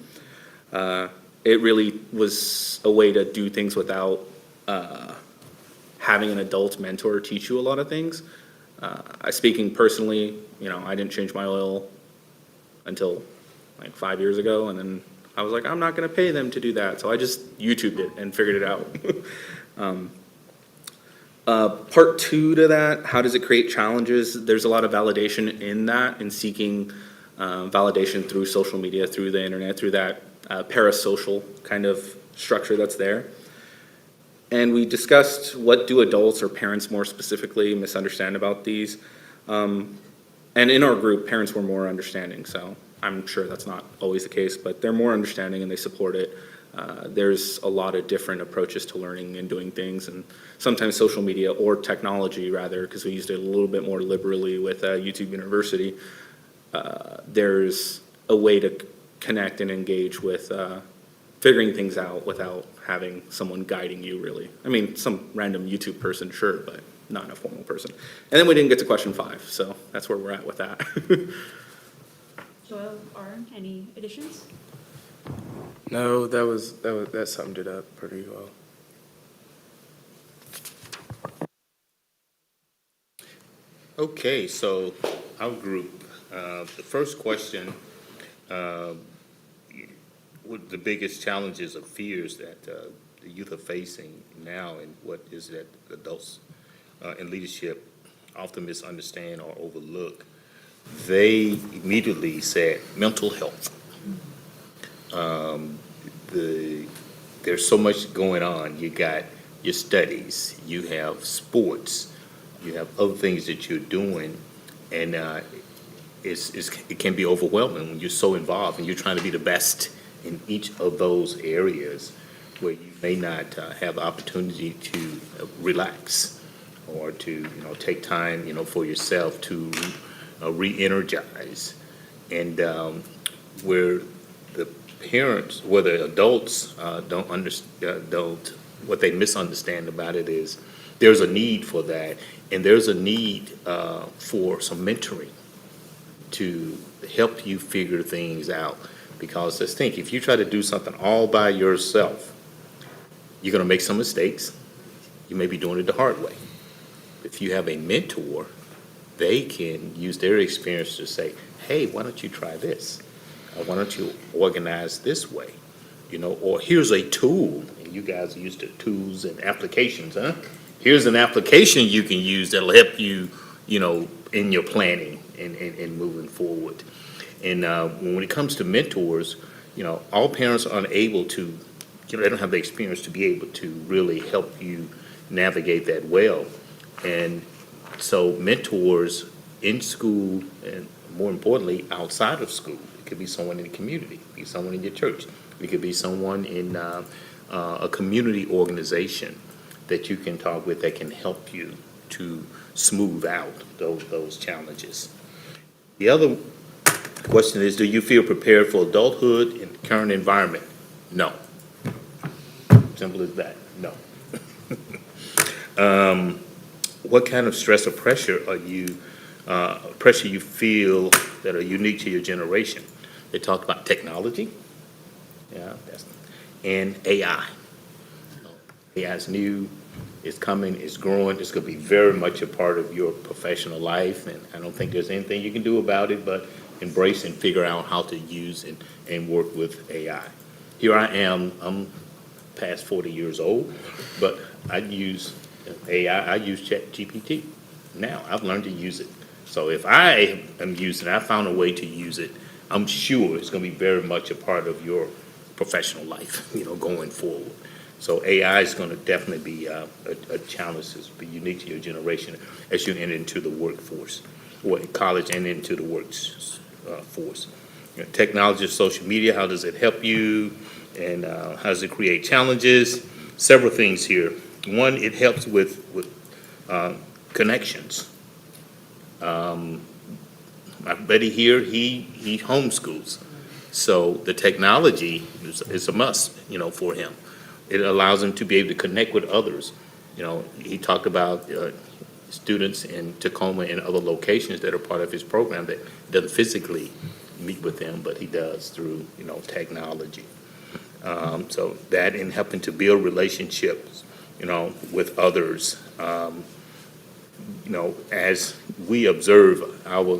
It really was a way to do things without having an adult mentor teach you a lot of things. Speaking personally, I didn't change my oil until like 5 years ago, and then I was like, I'm not going to pay them to do that, so I just YouTubed it and figured it out. Part two to that, how does it create challenges? There's a lot of validation in that, in seeking validation through social media, through the internet, through that parasocial kind of structure that's there. And we discussed what do adults or parents more specifically misunderstand about these. And in our group, parents were more understanding, so I'm sure that's not always the case, but they're more understanding and they support it. There's a lot of different approaches to learning and doing things, and sometimes social media or technology rather, because we used it a little bit more liberally with YouTube University. There's a way to connect and engage with figuring things out without having someone guiding you, really. I mean, some random YouTube person, sure, but not a formal person. And then we didn't get to question 5, so that's where we're at with that. Joel, Aaron, any additions? No, that summed it up pretty well. Okay, so our group, the first question, what the biggest challenges or fears that the youth are facing now, and what is that adults in leadership often misunderstand or overlook? They immediately said mental health. There's so much going on. You got your studies, you have sports, you have other things that you're doing, and it can be overwhelming when you're so involved and you're trying to be the best in each of those areas where you may not have the opportunity to relax or to take time for yourself to re-energize, and where the parents, where the adults what they misunderstand about it is there's a need for that, and there's a need for some mentoring to help you figure things out. Because let's think, if you try to do something all by yourself, you're going to make some mistakes. You may be doing it the hard way. If you have a mentor, they can use their experience to say, hey, why don't you try this? Why don't you organize this way? Or here's a tool, and you guys are used to tools and applications, huh? Here's an application you can use that'll help you, in your planning and moving forward. And when it comes to mentors, all parents are unable to, they don't have the experience to be able to really help you navigate that well. And so mentors in school, and more importantly, outside of school, it could be someone in the community, it could be someone in your church, it could be someone in a community organization that you can talk with that can help you to smooth out those challenges. The other question is, do you feel prepared for adulthood in the current environment? No. Simple as that, no. What kind of stress or pressure you feel that are unique to your generation? They talked about technology, and AI. AI is new, it's coming, it's growing, it's going to be very much a part of your professional life, and I don't think there's anything you can do about it but embrace and figure out how to use and work with AI. Here I am, I'm past 40 years old, but I use AI, I use ChatGPT. Now, I've learned to use it. So if I am using it, I found a way to use it, I'm sure it's going to be very much a part of your professional life, going forward. So AI is going to definitely be a challenge that's be unique to your generation as you enter into the workforce, or college and into the workforce. Technology, social media, how does it help you, and how does it create challenges? Several things here. One, it helps with connections. My buddy here, he homeschools, so the technology is a must, for him. It allows him to be able to connect with others. He talked about students in Tacoma and other locations that are part of his program that doesn't physically meet with them, but he does through, technology. So that, in helping to build relationships, with others. As we observe, our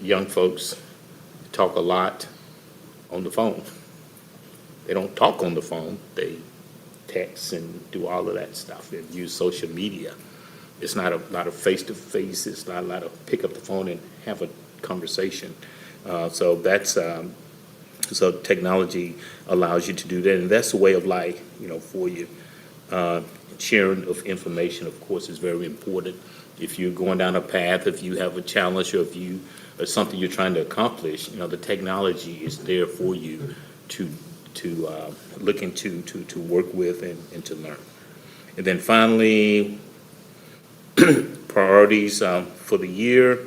young folks talk a lot on the phone. They don't talk on the phone. They text and do all of that stuff and use social media. It's not a lot of face-to-face, it's not a lot of pick up the phone and have a conversation. So that's, so technology allows you to do that, and that's a way of life, for you. Sharing of information, of course, is very important. If you're going down a path, if you have a challenge, or something you're trying to accomplish, the technology is there for you to look into, to work with and to learn. And then finally, priorities for the year,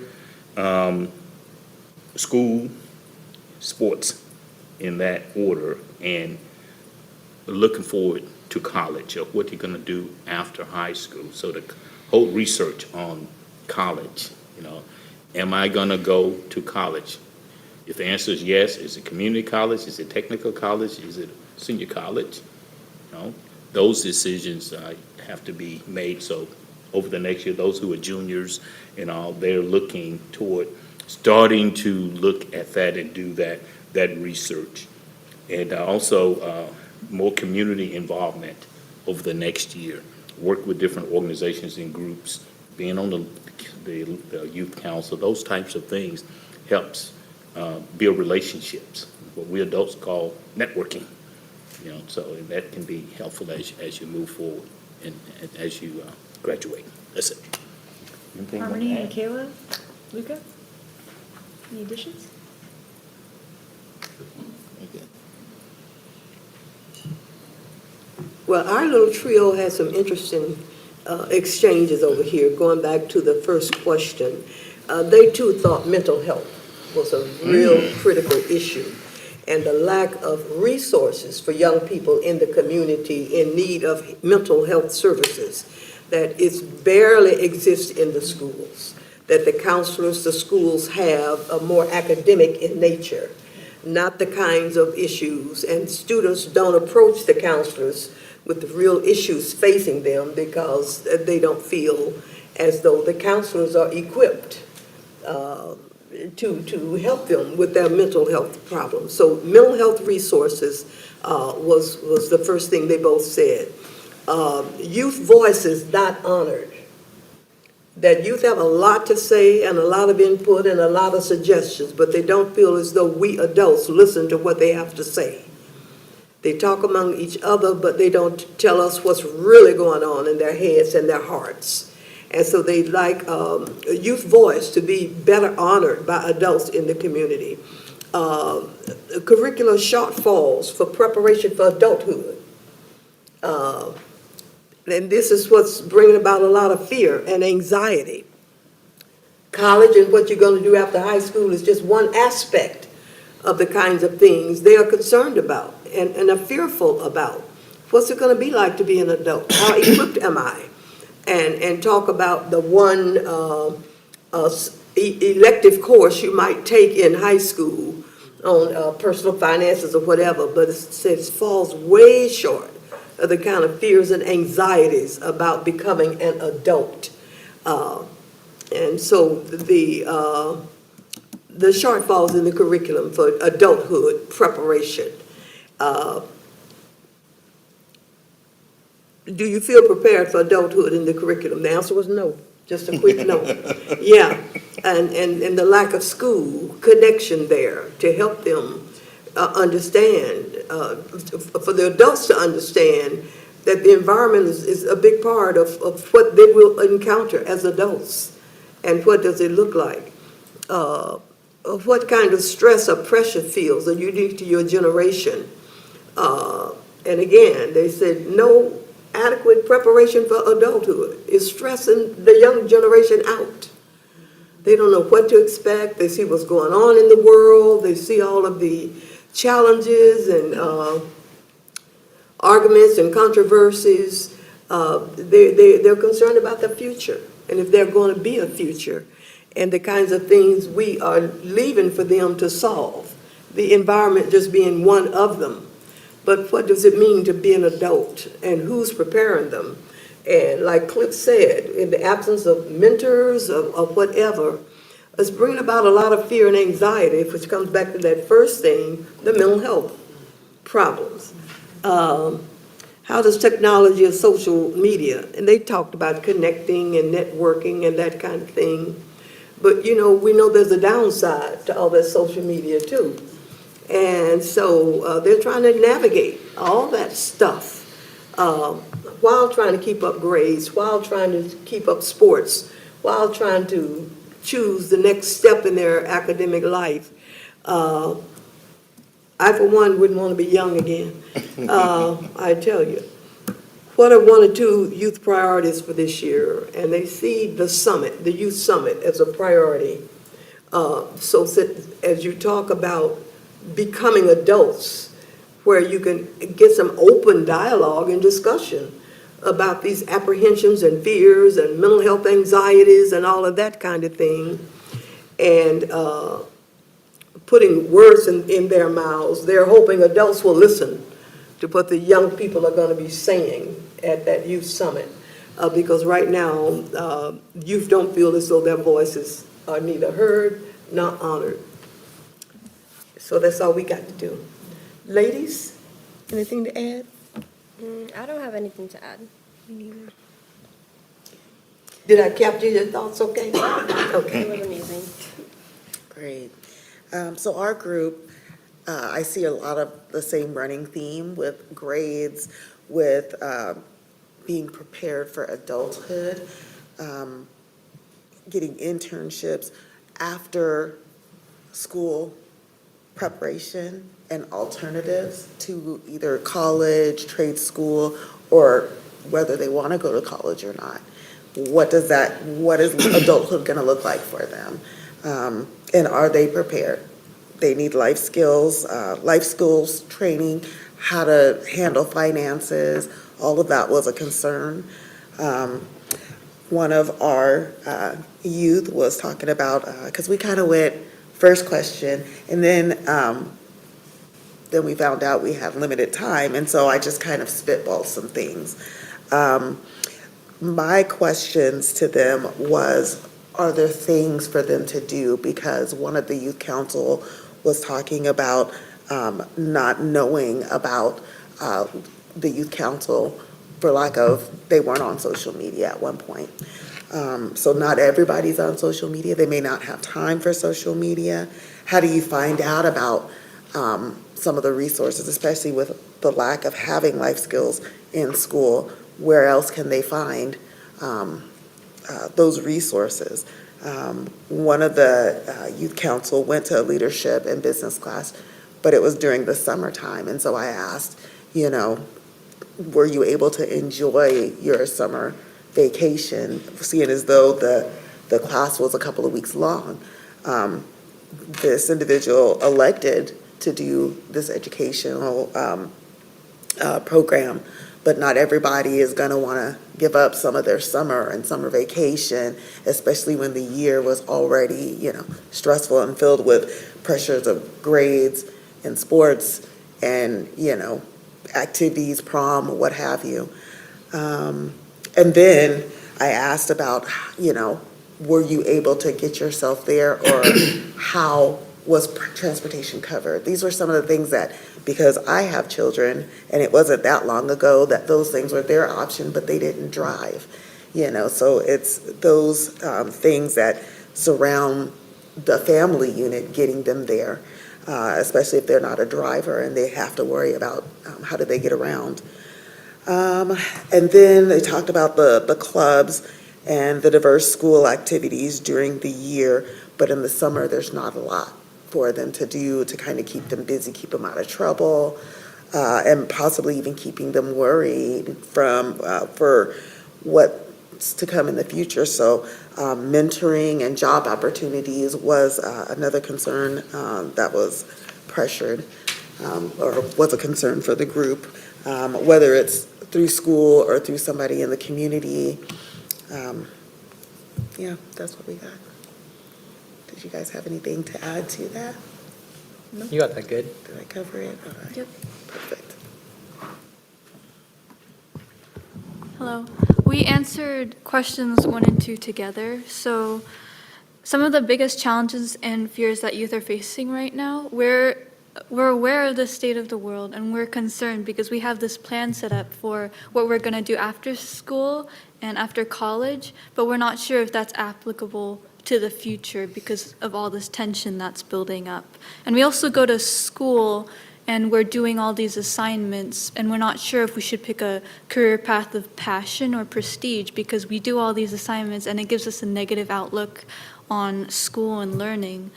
school, sports, in that order, and looking forward to college, or what you're going to do after high school. So the whole research on college, am I going to go to college? If the answer is yes, is it community college? Is it technical college? Is it senior college? Those decisions have to be made. So over the next year, those who are juniors and all, they're looking toward starting to look at that and do that research. And also more community involvement over the next year. Work with different organizations and groups, being on the youth council, those types of things helps build relationships, what we adults call networking. So that can be helpful as you move forward and as you graduate. That's it. Anything you want to Harmony, add? Michaela, Luca? Any additions? Okay. Well, our little trio had some interesting exchanges over here, going back to the first question. They too thought mental health was a real critical issue, and the lack of resources for young people in the community in need of mental health services, that it barely exists in the schools, that the counselors the schools have are more academic in nature, not the kinds of issues, and students don't approach the counselors with the real issues facing them because they don't feel as though the counselors are equipped to help them with their mental health problems. So mental health resources was the first thing they both said. Youth voice is not honored. That youth have a lot to say and a lot of input and a lot of suggestions, but they don't feel as though we adults listen to what they have to say. They talk among each other, but they don't tell us what's really going on in their heads and their hearts. And so they'd like a youth voice to be better honored by adults in the community. Curricular shortfalls for preparation for adulthood. And this is what's bringing about a lot of fear and anxiety. College and what you're going to do after high school is just one aspect of the kinds of things they are concerned about and are fearful about. What's it going to be like to be an adult? How equipped am I? And talk about the one elective course you might take in high school on personal finances or whatever, but it falls way short of the kind of fears and anxieties about becoming an adult. And so the shortfalls in the curriculum for adulthood preparation. Do you feel prepared for adulthood in the curriculum? The answer was no, just a quick no. Yeah, and the lack of school connection there to help them understand, for the adults to understand that the environment is a big part of what they will encounter as adults. And what does it look like? What kind of stress or pressure feels are unique to your generation? And again, they said no adequate preparation for adulthood is stressing the young generation out. They don't know what to expect. They see what's going on in the world. They see all of the challenges and arguments and controversies. They're concerned about the future and if they're going to be a future and the kinds of things we are leaving for them to solve, the environment just being one of them. But what does it mean to be an adult and who's preparing them? And like Cliff said, in the absence of mentors, of whatever, it's bringing about a lot of fear and anxiety, which comes back to that first thing, the mental health problems. how does technology of social media, and they talked about connecting and networking and that kind of thing. But, we know there's a downside to all that social media too. And so they're trying to navigate all that stuff while trying to keep up grades, while trying to keep up sports, while trying to choose the next step in their academic life. I, for one, wouldn't want to be young again. I tell you. What are one or two youth priorities for this year? And they see the summit, the youth summit, as a priority. As you talk about becoming adults, where you can get some open dialogue and discussion about these apprehensions and fears and mental health anxieties and all of that kind of thing, and putting words in their mouths. They're hoping adults will listen to what the young people are going to be saying at that youth summit. Because right now, youth don't feel as though their voices are neither heard nor honored. So that's all we got to do. Ladies, anything to add? I don't have anything to add. Did I capture your thoughts okay? It Okay. was amazing. Great. So our group, I see a lot of the same running theme with grades, with being prepared for adulthood, getting internships, after school preparation and alternatives to either college, trade school, or whether they want to go to college or not. What is adulthood going to look like for them? And are they prepared? They need life skills training, how to handle finances. All of that was a concern. One of our youth was talking about, because we kind of went first question, and then we found out we had limited time, and so I just kind of spitballed some things. My questions to them was, are there things for them to do? Because one of the youth council was talking about not knowing about the youth council for lack of, they weren't on social media at one point. So not everybody's on social media. They may not have time for social media. How do you find out about some of the resources, especially with the lack of having life skills in school? Where else can they find those resources? One of the youth council went to a leadership and business class, but it was during the summertime. And so I asked, were you able to enjoy your summer vacation, seeing as though the class was a couple of weeks long? This individual elected to do this educational program, but not everybody is going to want to give up some of their summer and summer vacation, especially when the year was already, stressful and filled with pressures of grades and sports and, activities, prom, what have you. And then I asked about, were you able to get yourself there, or how was transportation covered? These were some of the things that, because I have children, and it wasn't that long ago that those things were their option, but they didn't drive, so it's those things that surround the family unit, getting them there, especially if they're not a driver and they have to worry about how do they get around. And then they talked about the clubs and the diverse school activities during the year, but in the summer there's not a lot for them to do to kind of keep them busy, keep them out of trouble, and possibly even keeping them worried for what's to come in the future. So mentoring and job opportunities was another concern that was pressured or was a concern for the group, whether it's through school or through somebody in the community. Yeah, that's what we got. Did you guys have anything to add to that? No? You got that good. Did I cover it? All right. Yep. Perfect. Hello. We answered questions 1 and 2 together. So some of the biggest challenges and fears that youth are facing right now, we're we're aware of the state of the world and we're concerned because we have this plan set up for what we're going to do after school and after college, but we're not sure if that's applicable to the future because of all this tension that's building up. And we also go to school and we're doing all these assignments and we're not sure if we should pick a career path of passion or prestige because we do all these assignments and it gives us a negative outlook on school and learning.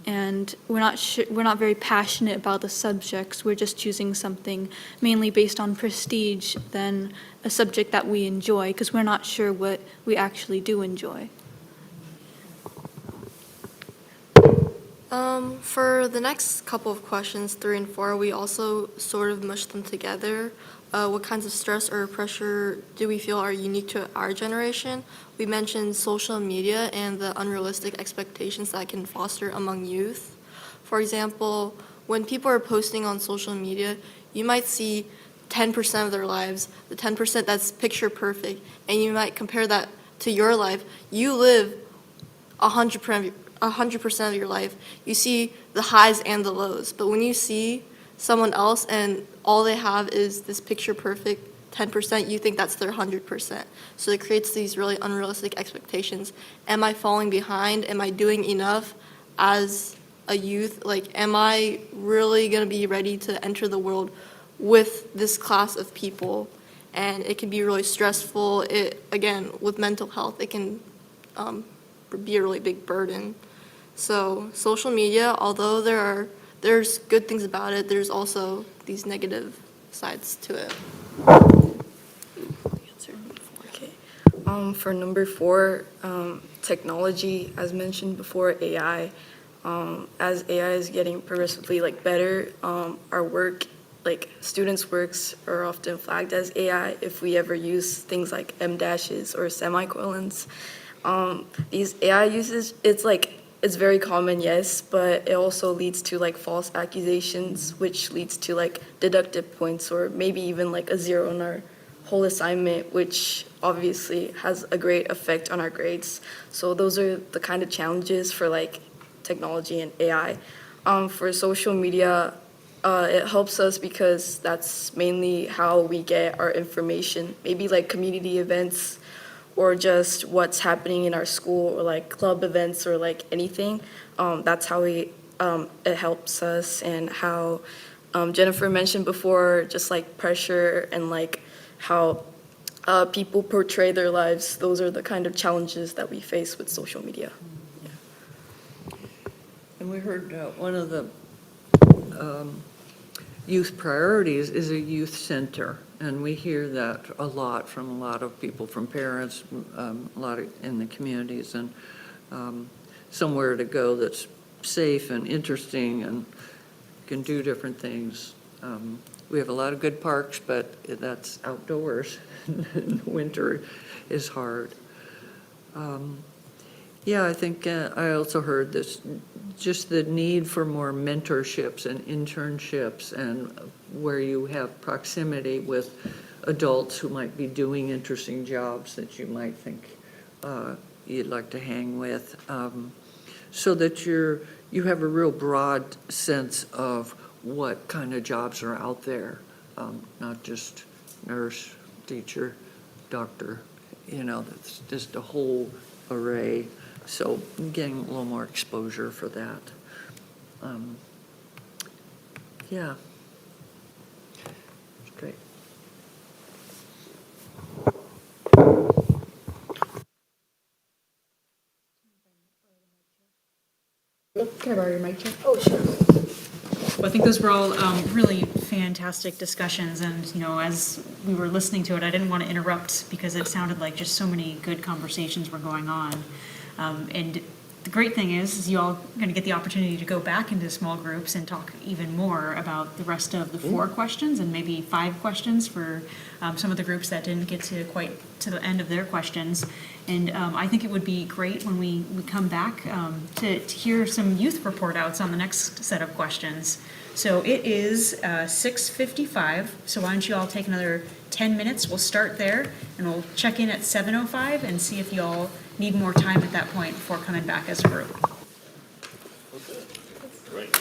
And we're not very passionate about the subjects. We're just choosing something mainly based on prestige than a subject that we enjoy because we're not sure what we actually do enjoy. For the next couple of questions, 3 and 4, we also sort of mushed them together. What kinds of stress or pressure do we feel are unique to our generation? We mentioned social media and the unrealistic expectations that can foster among youth. For example, when people are posting on social media, you might see 10% of their lives, the 10% that's picture perfect, and you might compare that to your life. You live 100% of your life. You see the highs and the lows. But when you see someone else and all they have is this picture perfect 10%, you think that's their 100%. So it creates these really unrealistic expectations. Am I falling behind? Am I doing enough as a youth? Like, am I really going to be ready to enter the world with this class of people? And it can be really stressful. Again, with mental health, it can be a really big burden. So social media, although there's good things about it, there's also these negative sides to it. For number 4, technology, as mentioned before, AI. As AI is getting progressively better, our work, students' works are often flagged as AI if we ever use things like M-dashes or semicolons. These AI uses, it's very common, yes, but it also leads to false accusations, which leads to deductive points or maybe even a 0 on our whole assignment, which obviously has a great effect on our grades. So those are the kind of challenges for technology and AI. For social media, it helps us because that's mainly how we get our information, maybe community events or just what's happening in our school or club events or anything. That's how it helps us, and how Jennifer mentioned before, just pressure and how people portray their lives. Those are the kind of challenges that we face with social media. And we heard one of the youth priorities is a youth center. And we hear that a lot from a lot of people, from parents, a lot in the communities, and somewhere to go that's safe and interesting and can do different things. We have a lot of good parks, but that's outdoors. Winter is hard. Yeah, I think I also heard this, just the need for more mentorships and internships, and where you have proximity with adults who might be doing interesting jobs that you might think you'd like to hang with, so that you have a real broad sense of what kind of jobs are out there, not just nurse, teacher, doctor, that's just a whole array. So getting a little more exposure for that. Yeah. It's great. Can I borrow your mic, Chair? Oh, sure. Well, I think those were all really fantastic discussions, and as we were listening to it, I didn't want to interrupt because it sounded like just so many good conversations were going on. And the great thing is you all going to get the opportunity to go back into small groups and talk even more about the rest of the 4 questions and maybe 5 questions for some of the groups that didn't get to quite to the end of their questions. And I think it would be great when we come back to hear some youth report outs on the next set of questions. So it is 6:55, so why don't you all take another 10 minutes? We'll start there, and we'll check in at 7:05 and see if you all need more time at that point before coming back as a group. Great.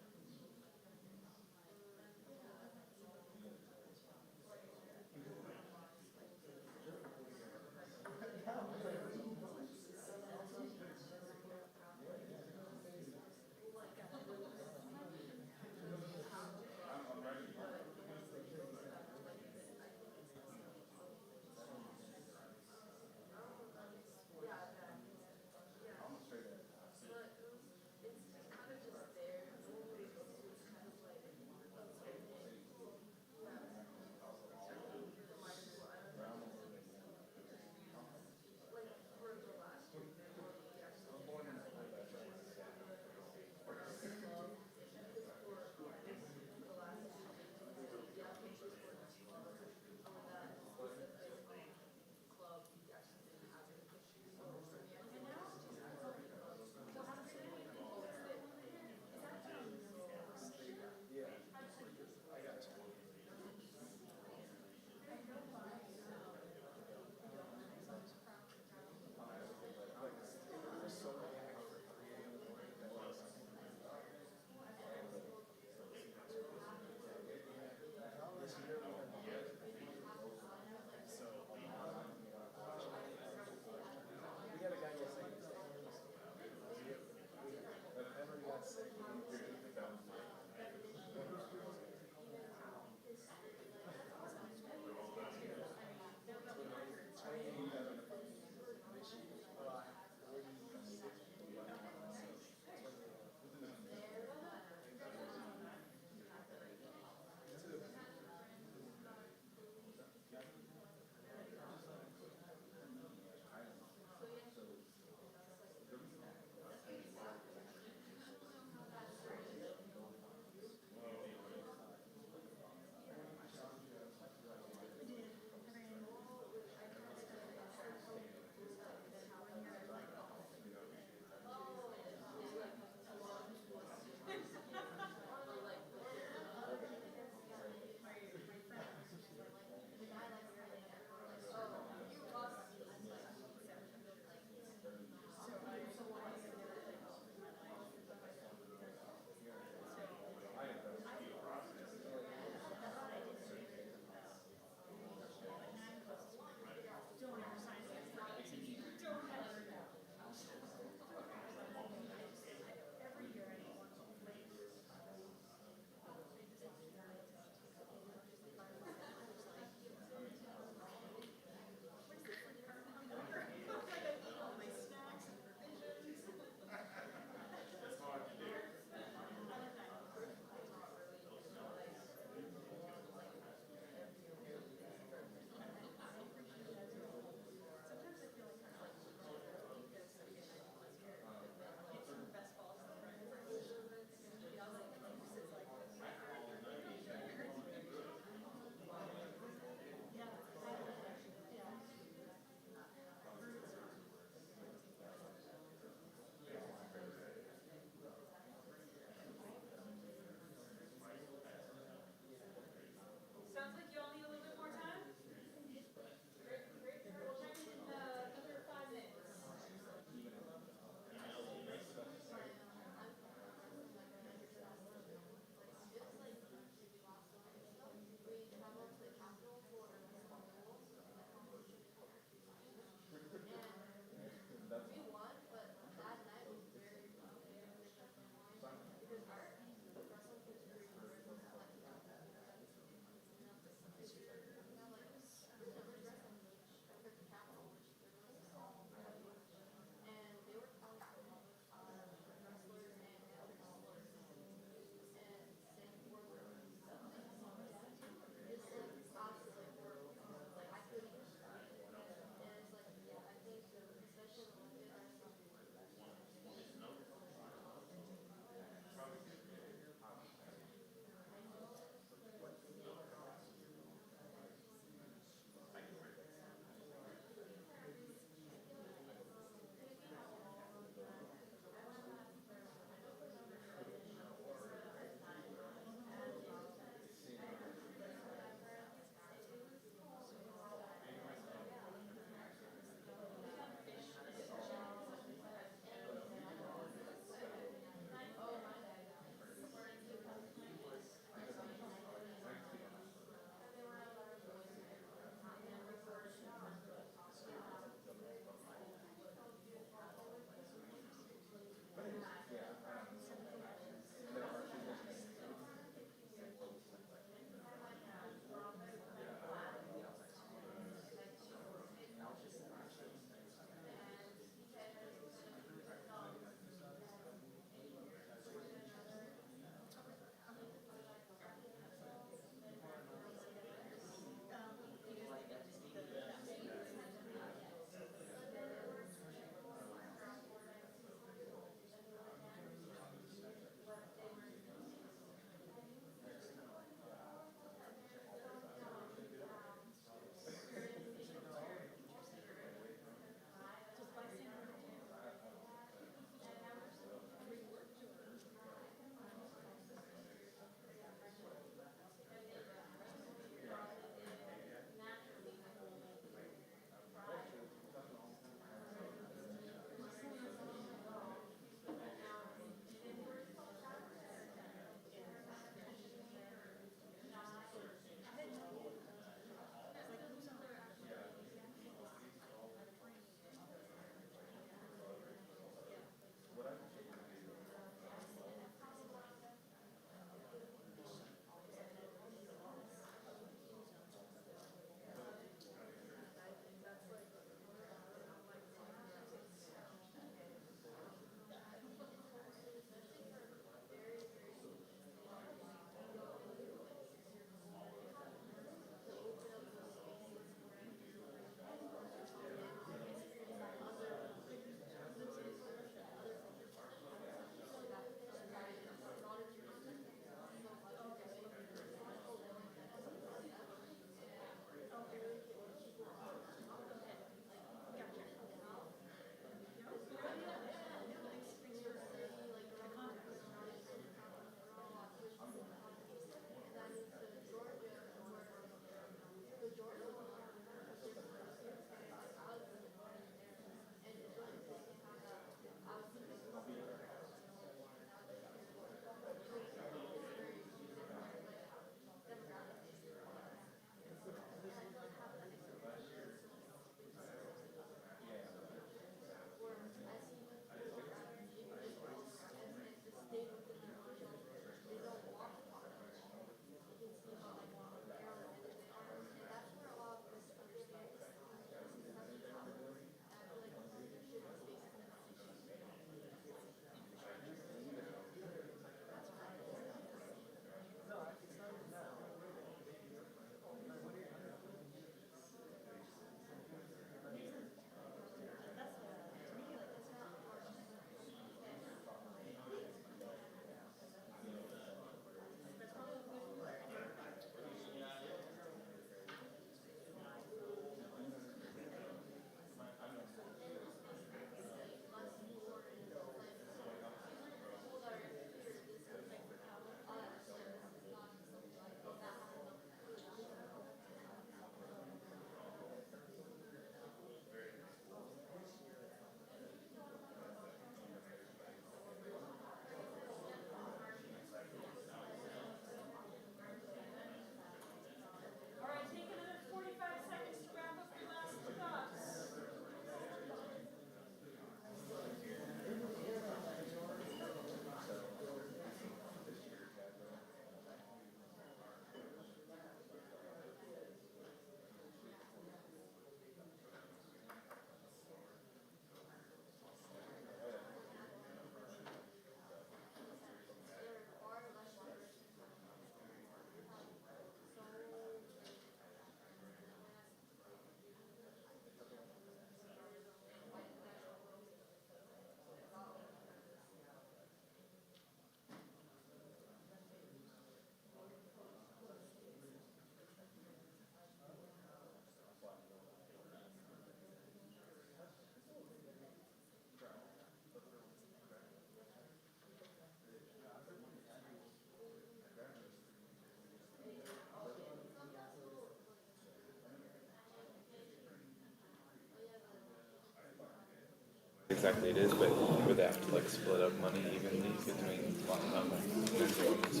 exactly it is, but where they have to like split up money evenly between men's and women's sports.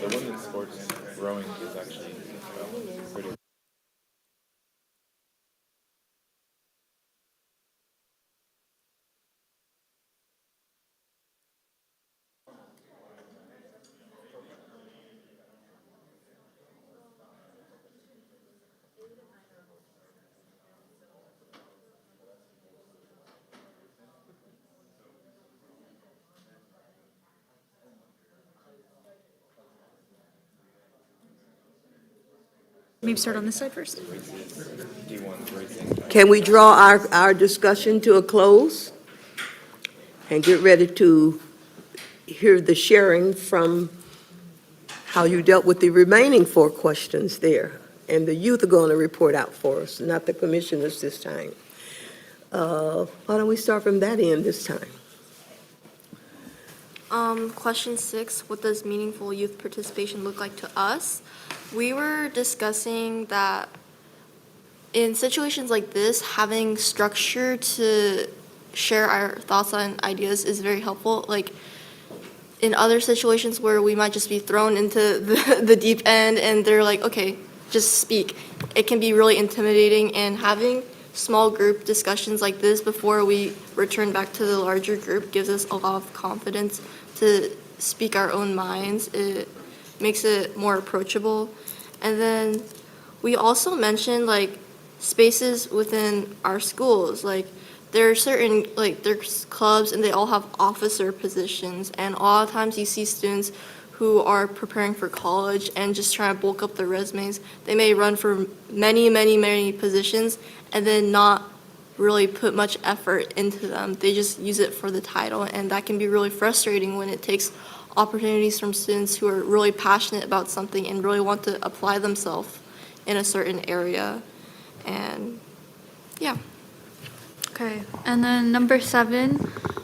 And the women's sports rowing is actually pretty. Maybe start on this side first. Can we draw our discussion to a close and get ready to hear the sharing from how you dealt with the remaining 4 questions there? And the youth are going to report out for us, not the commissioners this time. Why don't we start from that end this time? Question 6, what does meaningful youth participation look like to us? We were discussing that in situations like this, having structure to share our thoughts and ideas is very helpful. Like in other situations where we might just be thrown into the deep end and they're like, okay, just speak. It can be really intimidating, and having small group discussions like this before we return back to the larger group gives us a lot of confidence to speak our own minds. It makes it more approachable. And then we also mentioned like spaces within our schools. Like there are certain, like there's clubs and they all have officer positions, and a lot of times you see students who are preparing for college and just trying to bulk up their resumes. They may run for many positions and then not really put much effort into them. They just use it for the title, and that can be really frustrating when it takes opportunities from students who are really passionate about something and really want to apply themselves in a certain area. And yeah. Okay, and then number 7,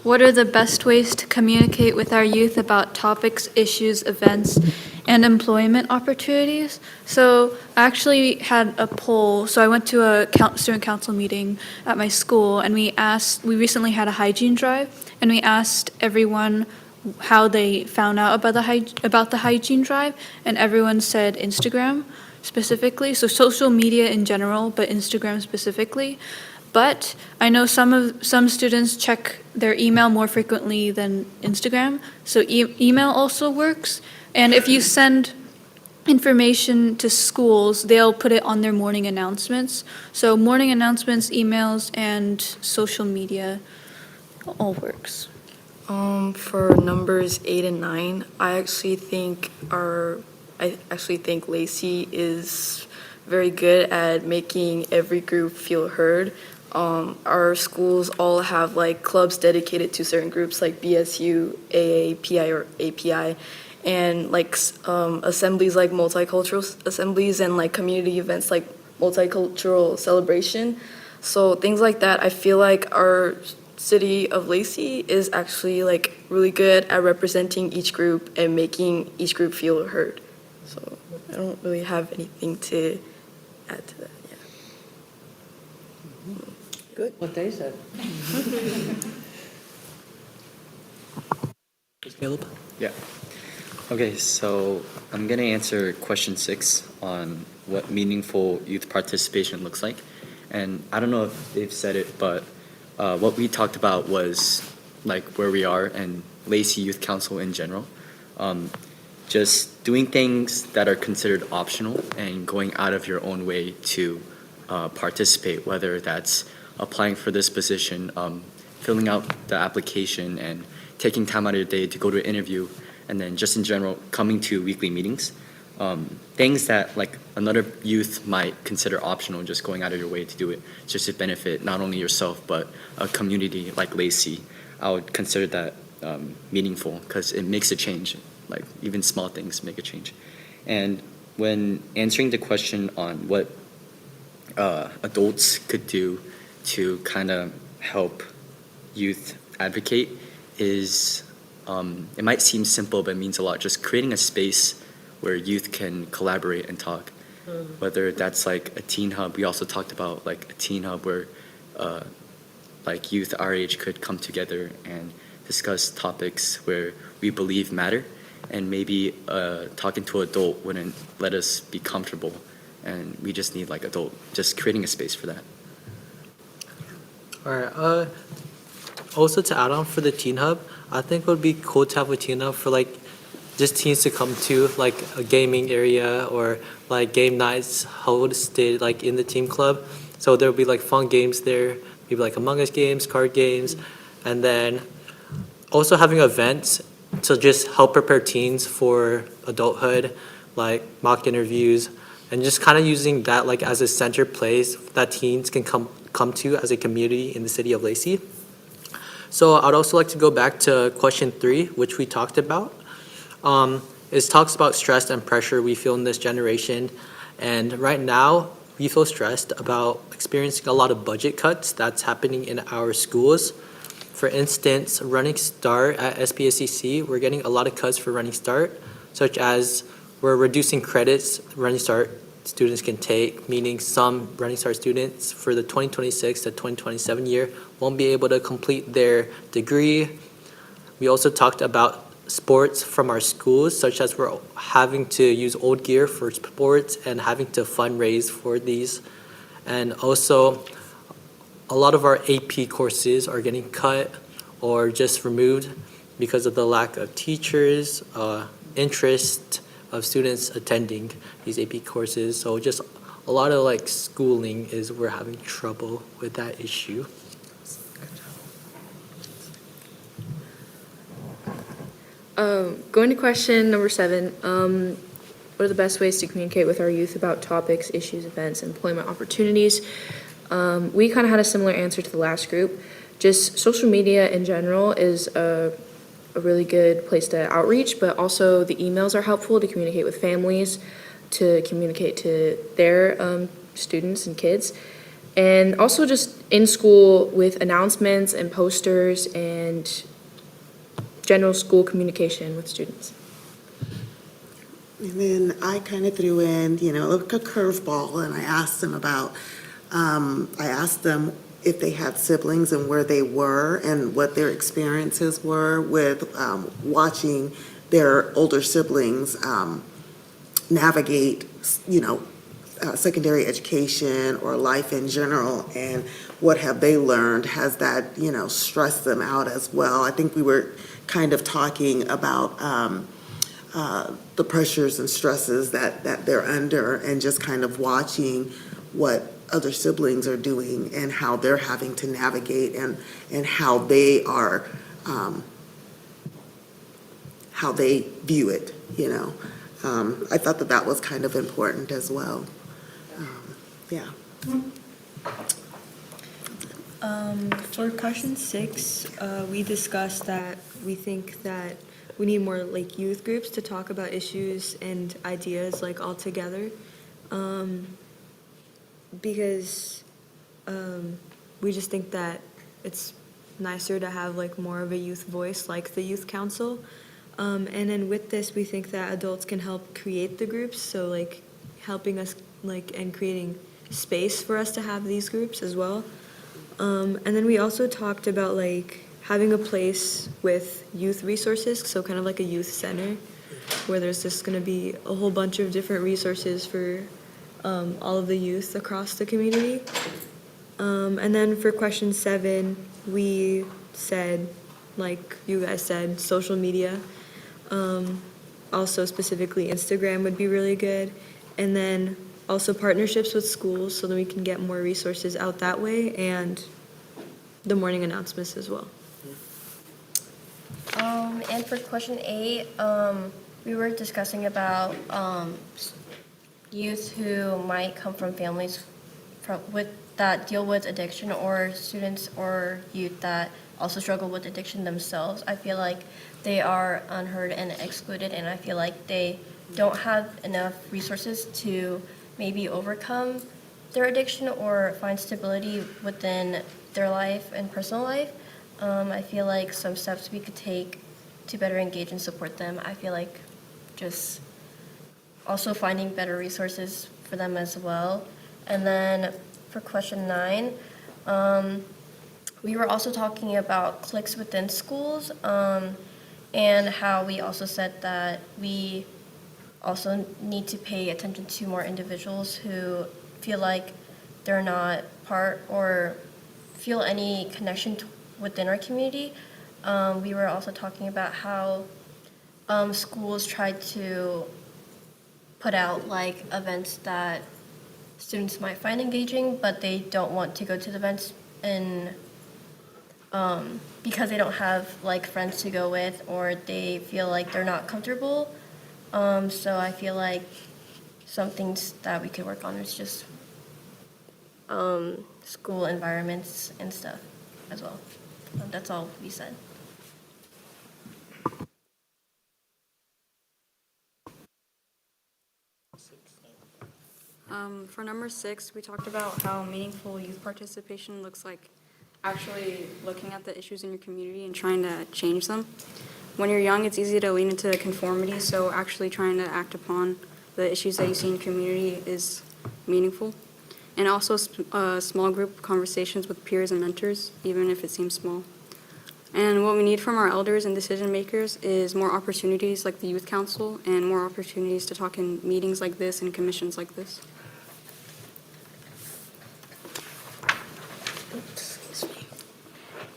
what are the best ways to communicate with our youth about topics, issues, events, and employment opportunities? So I actually had a poll. So I went to a student council meeting at my school, and we recently had a hygiene drive, and we asked everyone how they found out about the hygiene drive, and everyone said Instagram specifically, so social media in general, but Instagram specifically. But I know some students check their email more frequently than Instagram, so email also works. And if you send information to schools, they'll put it on their morning announcements. So morning announcements, emails, and social media all works. For numbers 8 and 9, I actually think Lacey is very good at making every group feel heard. Our schools all have like clubs dedicated to certain groups like BSU, AAPI or API, and like assemblies like multicultural assemblies and like community events like multicultural celebration. So things like that, I feel like our city of Lacey is actually like really good at representing each group and making each group feel heard. So I don't really have anything to add to that. Good. What they said. Caleb? Yeah. Okay, so I'm going to answer question 6 on what meaningful youth participation looks like. And I don't know if they've said it, but what we talked about was like where we are and Lacey Youth Council in general. Just doing things that are considered optional and going out of your own way to participate, whether that's applying for this position, filling out the application, and taking time out of your day to go to an interview, and then just in general coming to weekly meetings. Things that like another youth might consider optional, just going out of your way to do it just to benefit not only yourself but a community like Lacey. I would consider that meaningful because it makes a change. Like even small things make a change. And when answering the question on what adults could do to kind of help youth advocate is, it might seem simple, but it means a lot. Just creating a space where youth can collaborate and talk, whether that's like a teen hub. We also talked about like a teen hub where like youth our age could come together and discuss topics where we believe matter, and maybe talking to an adult wouldn't let us be comfortable, and we just need like just creating a space for that. All right. Also to add on for the Teen Hub, I think it would be cool to have a Teen Hub for like just teens to come to, like a gaming area or like game nights hosted like in the team club. So there'll be like fun games there, maybe like Among Us games, card games, and then also having events to just help prepare teens for adulthood, like mock interviews, and just kind of using that like as a center place that teens can come to as a community in the city of Lacey. So I'd also like to go back to question 3, which we talked about. It talks about stress and pressure we feel in this generation. And right now, we feel stressed about experiencing a lot of budget cuts that's happening in our schools. For instance, Running Start at SPSCC, we're getting a lot of cuts for Running Start, such as we're reducing credits Running Start students can take, meaning some Running Start students for the 2026 to 2027 year won't be able to complete their degree. We also talked about sports from our schools, such as we're having to use old gear for sports and having to fundraise for these. And also, a lot of our AP courses are getting cut or just removed because of the lack of teachers, interest of students attending these AP courses. So just a lot of like schooling is we're having trouble with that issue. Going to question number 7, what are the best ways to communicate with our youth about topics, issues, events, employment opportunities? We kind of had a similar answer to the last group. Just social media in general is a really good place to outreach, but also the emails are helpful to communicate with families, to communicate to their students and kids, and also just in school with announcements and posters and general school communication with students. And then I kind of threw in, like a curveball, and I asked them if they had siblings and where they were and what their experiences were with watching their older siblings navigate, secondary education or life in general, and what have they learned? Has that, stressed them out as well? I think we were kind of talking about the pressures and stresses that they're under, and just kind of watching what other siblings are doing and how they're having to navigate, and how they are, how they view it, I thought that was kind of important as well. Yeah. For question 6, we discussed that we think that we need more like youth groups to talk about issues and ideas like all together, because we just think that it's nicer to have like more of a youth voice like the youth council. And then with this, we think that adults can help create the groups, so like helping us like and creating space for us to have these groups as well. And then we also talked about like having a place with youth resources, so kind of like a youth center where there's just going to be a whole bunch of different resources for all of the youth across the community. And then for question 7, we said, like you guys said, social media. Also specifically Instagram would be really good. And then also partnerships with schools so that we can get more resources out that way, and the morning announcements as well. And for question 8, we were discussing about youth who might come from families that deal with addiction, or students or youth that also struggle with addiction themselves. I feel like they are unheard and excluded, and I feel like they don't have enough resources to maybe overcome their addiction or find stability within their life and personal life. I feel like some steps we could take to better engage and support them. I feel like just also finding better resources for them as well. And then for question 9, we were also talking about cliques within schools, and how we also said that we also need to pay attention to more individuals who feel like they're not part or feel any connection within our community. We were also talking about how schools try to put out like events that students might find engaging, but they don't want to go to the events and because they don't have like friends to go with or they feel like they're not comfortable. So I feel like some things that we could work on is just school environments and stuff as well. That's all we said. For number 6, we talked about how meaningful youth participation looks like actually looking at the issues in your community and trying to change them. When you're young, it's easy to lean into conformity, so actually trying to act upon the issues that you see in your community is meaningful. And also small group conversations with peers and mentors, even if it seems small. And what we need from our elders and decision makers is more opportunities like the Youth Council and more opportunities to talk in meetings like this and commissions like this.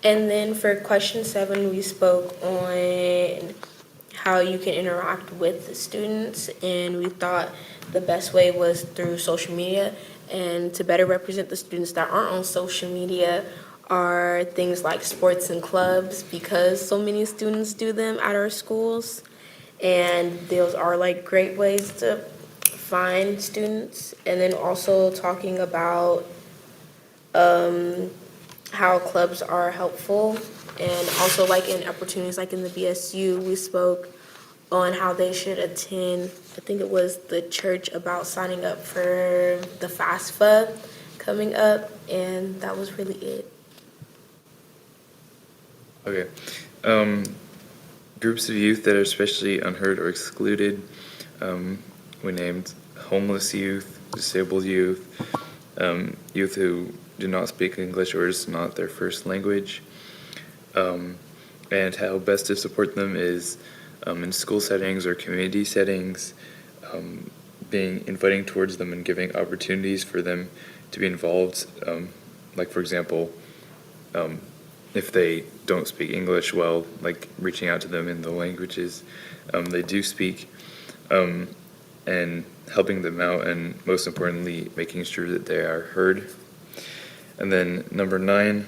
And then for question 7, we spoke on how you can interact with the students, and we thought the best way was through social media. And to better represent the students that aren't on social media are things like sports and clubs, because so many students do them at our schools. And those are like great ways to find students. And then also talking about how clubs are helpful, and also like in opportunities like in the BSU, we spoke on how they should attend, I think it was the church, about signing up for the FAFSA coming up, and that was really it. Okay. Groups of youth that are especially unheard or excluded, we named homeless youth, disabled youth, youth who do not speak English or is not their first language, and how best to support them is in school settings or community settings, inviting towards them and giving opportunities for them to be involved. Like for example, if they don't speak English well, like reaching out to them in the languages they do speak, and helping them out, and most importantly, making sure that they are heard. And then number 9,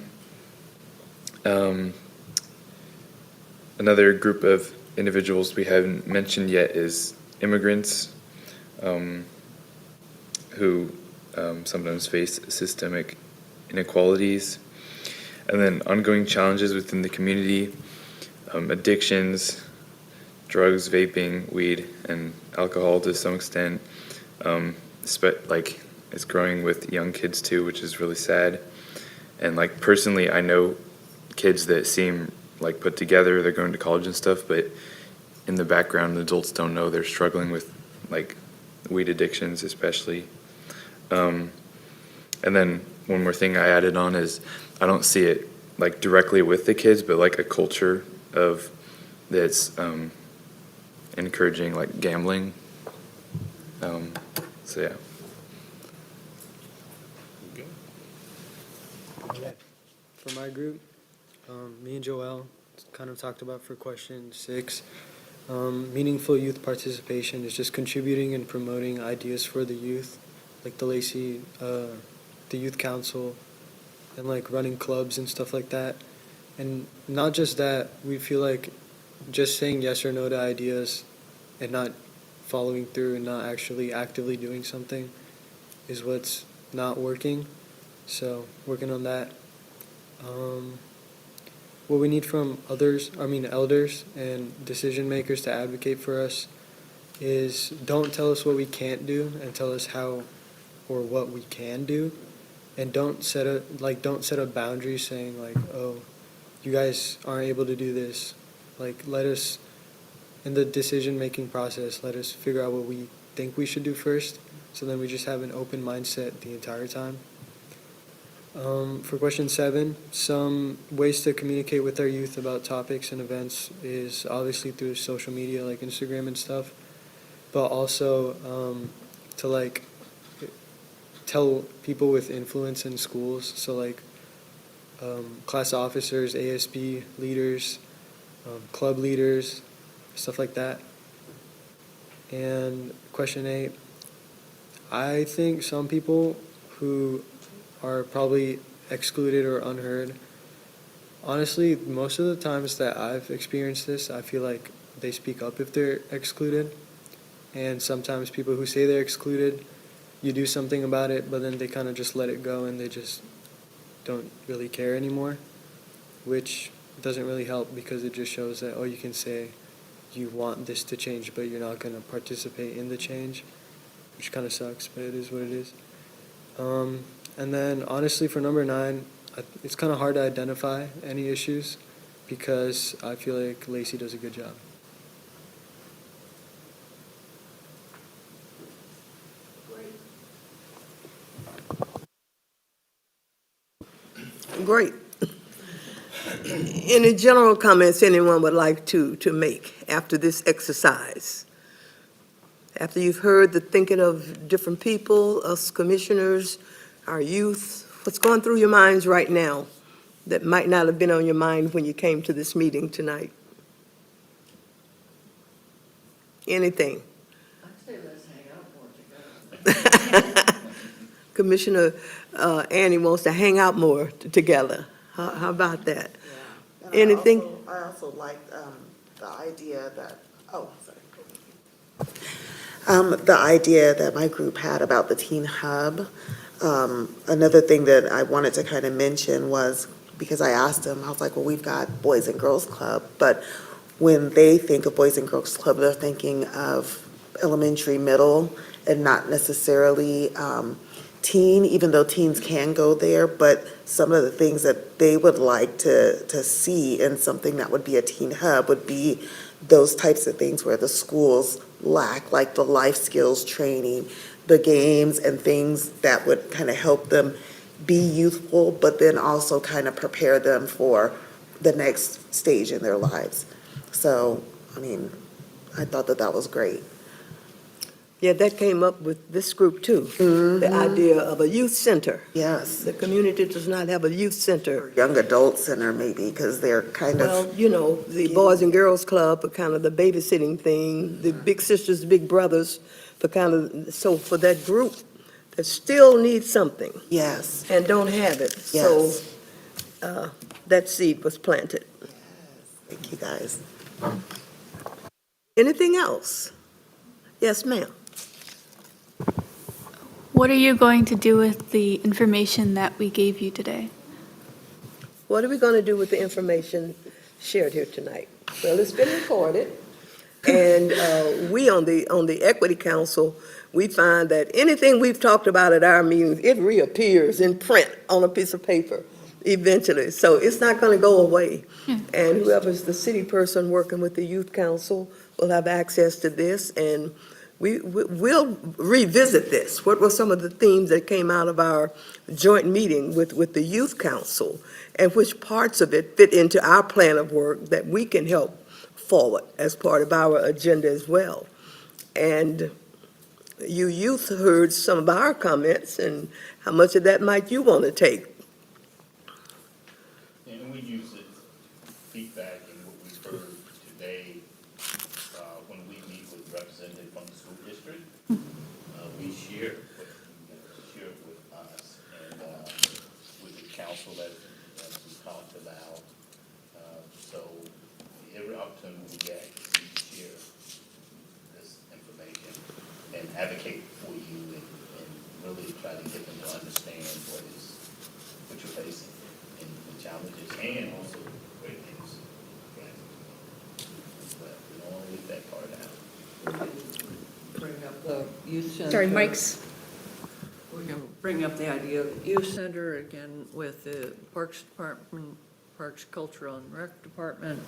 another group of individuals we haven't mentioned yet is immigrants, who sometimes face systemic inequalities. And then ongoing challenges within the community, addictions, drugs, vaping, weed, and alcohol to some extent. Like it's growing with young kids too, which is really sad. And like personally, I know kids that seem like put together, they're going to college and stuff, but in the background, the adults don't know they're struggling with like weed addictions especially. And then one more thing I added on is I don't see it like directly with the kids, but like a culture of that's encouraging like gambling. So yeah. For my group, me and Joelle kind of talked about for question 6. Meaningful youth participation is just contributing and promoting ideas for the youth, like the Lacey, the Youth Council, and like running clubs and stuff like that. And not just that, we feel like just saying yes or no to ideas and not following through and not actually actively doing something is what's not working. So working on that. What we need from elders and decision makers to advocate for us is don't tell us what we can't do and tell us how or what we can do, and don't set a boundary saying like, oh, you guys aren't able to do this. Like, let us, in the decision making process, let us figure out what we think we should do first, so then we just have an open mindset the entire time. For question 7, some ways to communicate with our youth about topics and events is obviously through social media like Instagram and stuff, but also to like tell people with influence in schools, so like class officers, ASB leaders, club leaders, stuff like that. And question 8, I think some people who are probably excluded or unheard, honestly, most of the times that I've experienced this, I feel like they speak up if they're excluded. And sometimes people who say they're excluded, you do something about it, but then they kind of just let it go and they just don't really care anymore, which doesn't really help because it just shows that, oh, you can say you want this to change, but you're not going to participate in the change, which kind of sucks, but it is what it is. And then honestly, for number 9, it's kind of hard to identify any issues because I feel like Lacey does a good job. Great. Any general comments anyone would like to make after this exercise? After you've heard the thinking of different people, us commissioners, our youth, what's going through your minds right now that might not have been on your mind when you came to this meeting tonight? Anything? I'd say let's hang out more together. Commissioner Annie wants to hang out more together. How about that? And Anything? I also liked the idea that, the idea that my group had about the Teen Hub. Another thing that I wanted to kind of mention was, because I asked them, I was like, well, we've got Boys and Girls Club, but when they think of Boys and Girls Club, they're thinking of elementary, middle, and not necessarily teen, even though teens can go there, but some of the things that they would like to see in something that would be a teen hub would be those types of things where the schools lack, like the life skills training, the games and things that would kind of help them be youthful, but then also kind of prepare them for the next stage in their lives. So, I mean, I thought that was great. Yeah, that came up with this group too. The idea of a youth center. Yes. The community does not have a youth center. Young adult center maybe, because they're kind of. Well, you know, the Boys and Girls Club for kind of the babysitting thing, the Big Sisters, Big Brothers for kind of, so for that group that still needs something. Yes. And don't have it. Yes. So that seed was planted. Thank you, guys. Anything else? Yes, ma'am. What are you going to do with the information that we gave you today? What are we going to do with the information shared here tonight? Well, it's been recorded, and we on the Equity Council, we find that anything we've talked about at our meetings, it reappears in print on a piece of paper eventually. So it's not going to go away. And whoever's the city person working with the Youth Council will have access to this, and we'll revisit this. What were some of the themes that came out of our joint meeting with the Youth Council, and which parts of it fit into our plan of work that we can help forward as part of our agenda as well. And you youth heard some of our comments, and how much of that might you want to take? And we use it, feedback and what we've heard today, when we meet with representatives from the school district. We share what you share with us and with the council that we talked about. So every opportunity we get to share this information and advocate for you and really try to get them to understand what you're facing and the challenges and also great things. But we don't want to leave that part out. Bring up the youth center. Sorry, Mike's. We can bring up the idea of the youth center again with the Parks Department, Parks Cultural and Rec Department.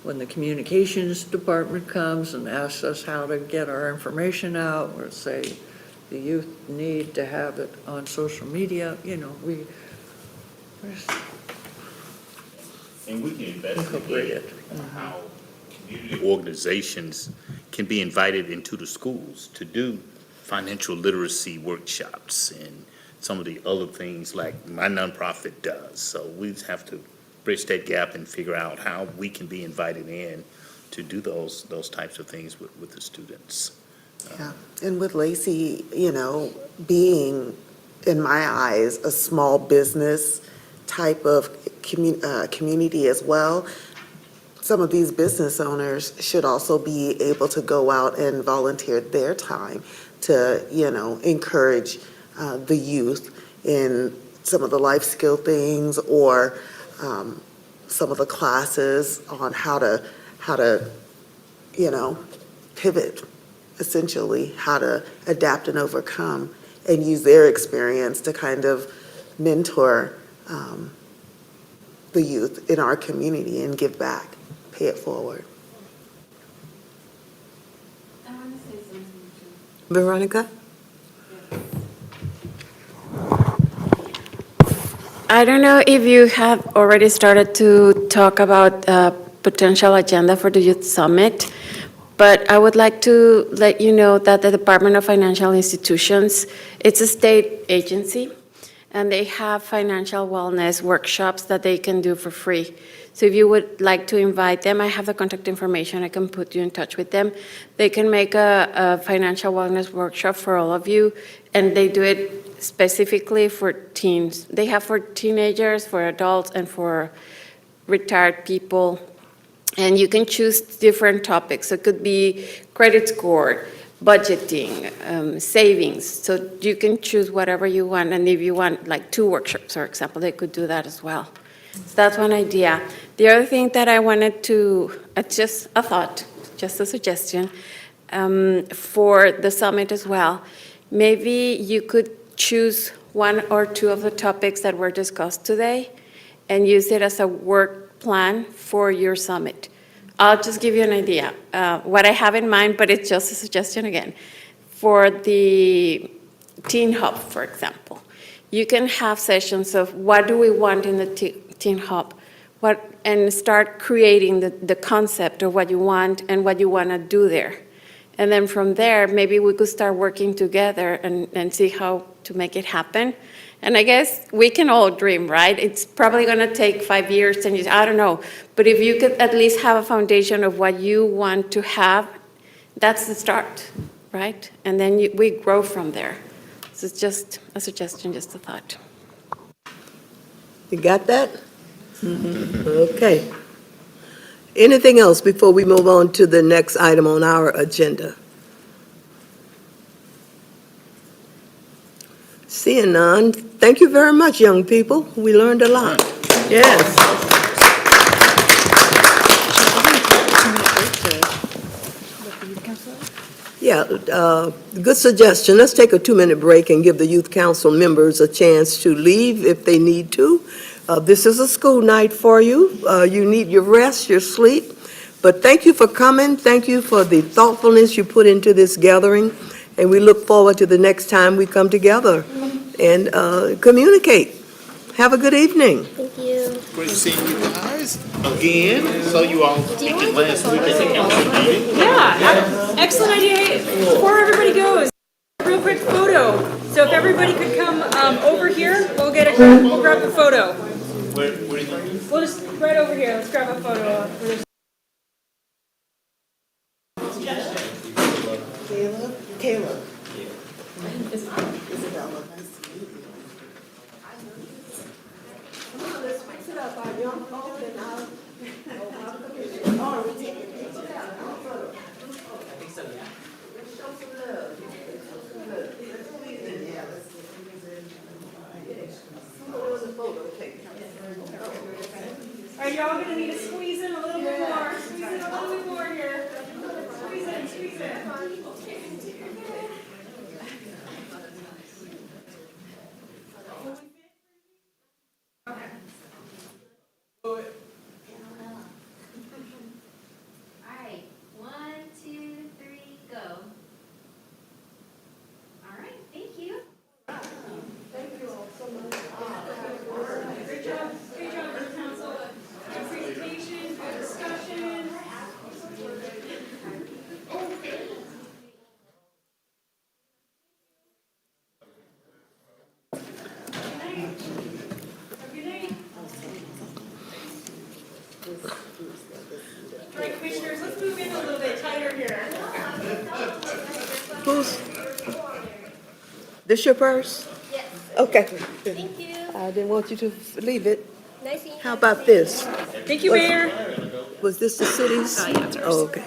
When the communications department comes and asks us how to get our information out, or say, the youth need to have it on social media, we're And we can incorporate investigate it. how community organizations can be invited into the schools to do financial literacy workshops and some of the other things like my nonprofit does. So we just have to bridge that gap and figure out how we can be invited in to do those types of things with the students. Yeah, and with Lacey, being, in my eyes, a small business type of community as well, some of these business owners should also be able to go out and volunteer their time to, encourage the youth in some of the life skill things or some of the classes on how to, pivot, essentially, how to adapt and overcome and use their experience to kind of mentor the youth in our community and give back, pay it forward. I want to say something too. Veronica? I don't know if you have already started to talk about potential agenda for the Youth Summit, but I would like to let you know that the Department of Financial Institutions, it's a state agency, and they have financial wellness workshops that they can do for free. So if you would like to invite them, I have the contact information. I can put you in touch with them. They can make a financial wellness workshop for all of you, and they do it specifically for teens. They have for teenagers, for adults, and for retired people. And you can choose different topics. It could be credit score, budgeting, savings. So you can choose whatever you want. And if you want like 2 workshops, for example, they could do that as well. So that's one idea. The other thing that I wanted to, just a thought, just a suggestion, for the summit as well. Maybe you could choose 1 or 2 of the topics that were discussed today and use it as a work plan for your summit. I'll just give you an idea, what I have in mind, but it's just a suggestion again. For the Teen Hub, for example, you can have sessions of what do we want in the Teen Hub, and start creating the concept of what you want and what you want to do there. And then from there, maybe we could start working together and see how to make it happen. And I guess we can all dream, right? It's probably going to take 5 years, 10 years, I don't know. But if you could at least have a foundation of what you want to have, that's the start, right? And then we grow from there. So it's just a suggestion, just a thought. You got that? Okay. Anything else before we move on to the next item on our agenda? Seeing none, thank you very much, young people. We learned a lot. Yes. Yeah, good suggestion. Let's take a 2-minute break and give the youth council members a chance to leave if they need to. This is a school night for you. You need your rest, your sleep. But thank you for coming. Thank you for the thoughtfulness you put into this gathering. And we look forward to the next time we come together and communicate. Have a good evening. Thank you. Great seeing you guys again. So you all speaking last week at the council meeting. Yeah, excellent idea. Hey, before everybody goes, real quick photo. So if everybody could come over here, we'll grab the photo. Where are you going? We'll just right over here. Let's grab a photo. Caleb. Isabella, nice to meet you. Come on, let's fix it up. Our young folk and our we take a picture. I think so, yeah. Let's show some love. Yeah, let's on the photo. Okay. All right, y'all gonna need to squeeze in a little bit more. Squeeze in a little bit more here. Squeeze in, squeeze in. All right, 1, 2, 3, go. All right. All right, commissioners, let's move in a little bit tighter here. Who's, this your purse? Yes. Okay. Thank you. I didn't want you to leave it. Nice seeing you. How about this? Thank you, Mayor. Was this the city's? Yeah, it's ours. Oh, okay.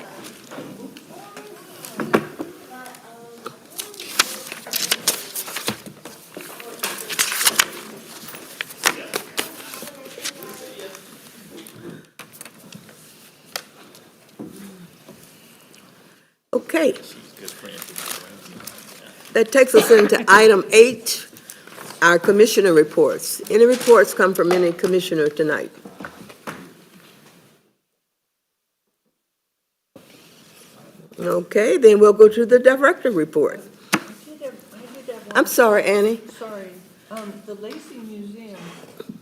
Okay. That takes us into item 8, our commissioner reports. Any reports come from any commissioner tonight? Okay, then we'll go to the director report. I'm sorry, Annie. Sorry, the Lacey Museum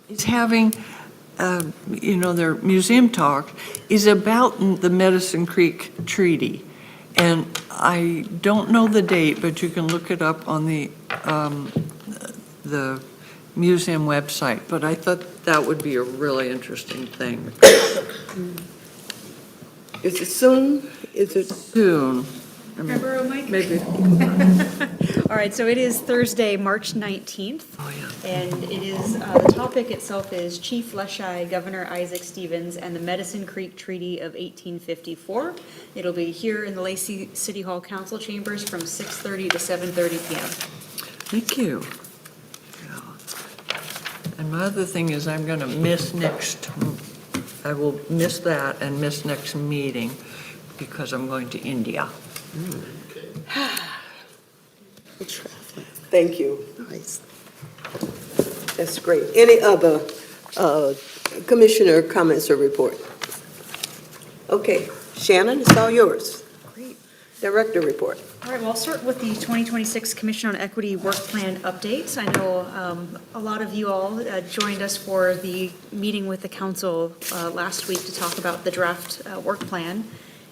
is having, their museum talk is about the Medicine Creek Treaty. And I don't know the date, but you can look it up on the museum website. But I thought that would be a really interesting thing. Is it soon? Is it? Soon. I mean, Remember, Mike? maybe. All right, so it is Thursday, March 19th. Oh, yeah. And it is, the topic itself is Chief Leschi, Governor Isaac Stevens, and the Medicine Creek Treaty of 1854. It'll be here in the Lacey City Hall Council Chambers from 6:30 to 7:30 p.m. Thank you. Yeah. And my other thing is I'm going to miss I will miss that and miss next meeting because I'm going to India. Thank you. Nice. That's great. Any other commissioner comments or report? Okay, Shannon, it's all yours. Great. Director report. All right, well, I'll start with the 2026 Commission on Equity Work Plan updates. I know a lot of you all joined us for the meeting with the council last week to talk about the draft work plan.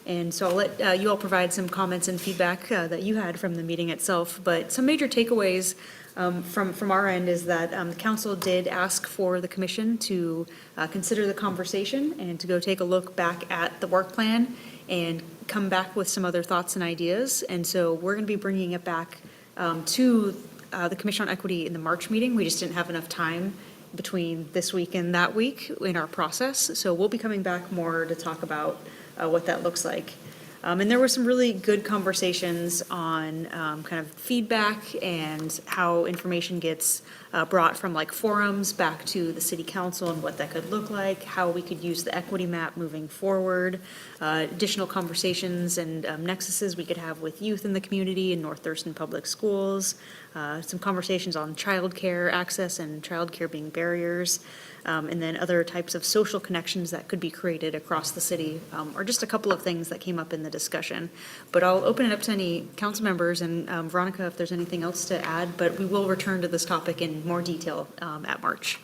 And so I'll let you all provide some comments and feedback that you had from the meeting itself. But some major takeaways from our end is that the council did ask for the commission to consider the conversation and to go take a look back at the work plan and come back with some other thoughts and ideas. And so we're going to be bringing it back to the Commission on Equity in the March meeting. We just didn't have enough time between this week and that week in our process. So we'll be coming back more to talk about what that looks like. And there were some really good conversations on kind of feedback and how information gets brought from like forums back to the city council and what that could look like, how we could use the equity map moving forward, additional conversations and nexuses we could have with youth in the community in North Thurston Public Schools, some conversations on childcare access and childcare being barriers, and then other types of social connections that could be created across the city, or just a couple of things that came up in the discussion. But I'll open it up to any council members, and Veronica, if there's anything else to add, but we will return to this topic in more detail at March.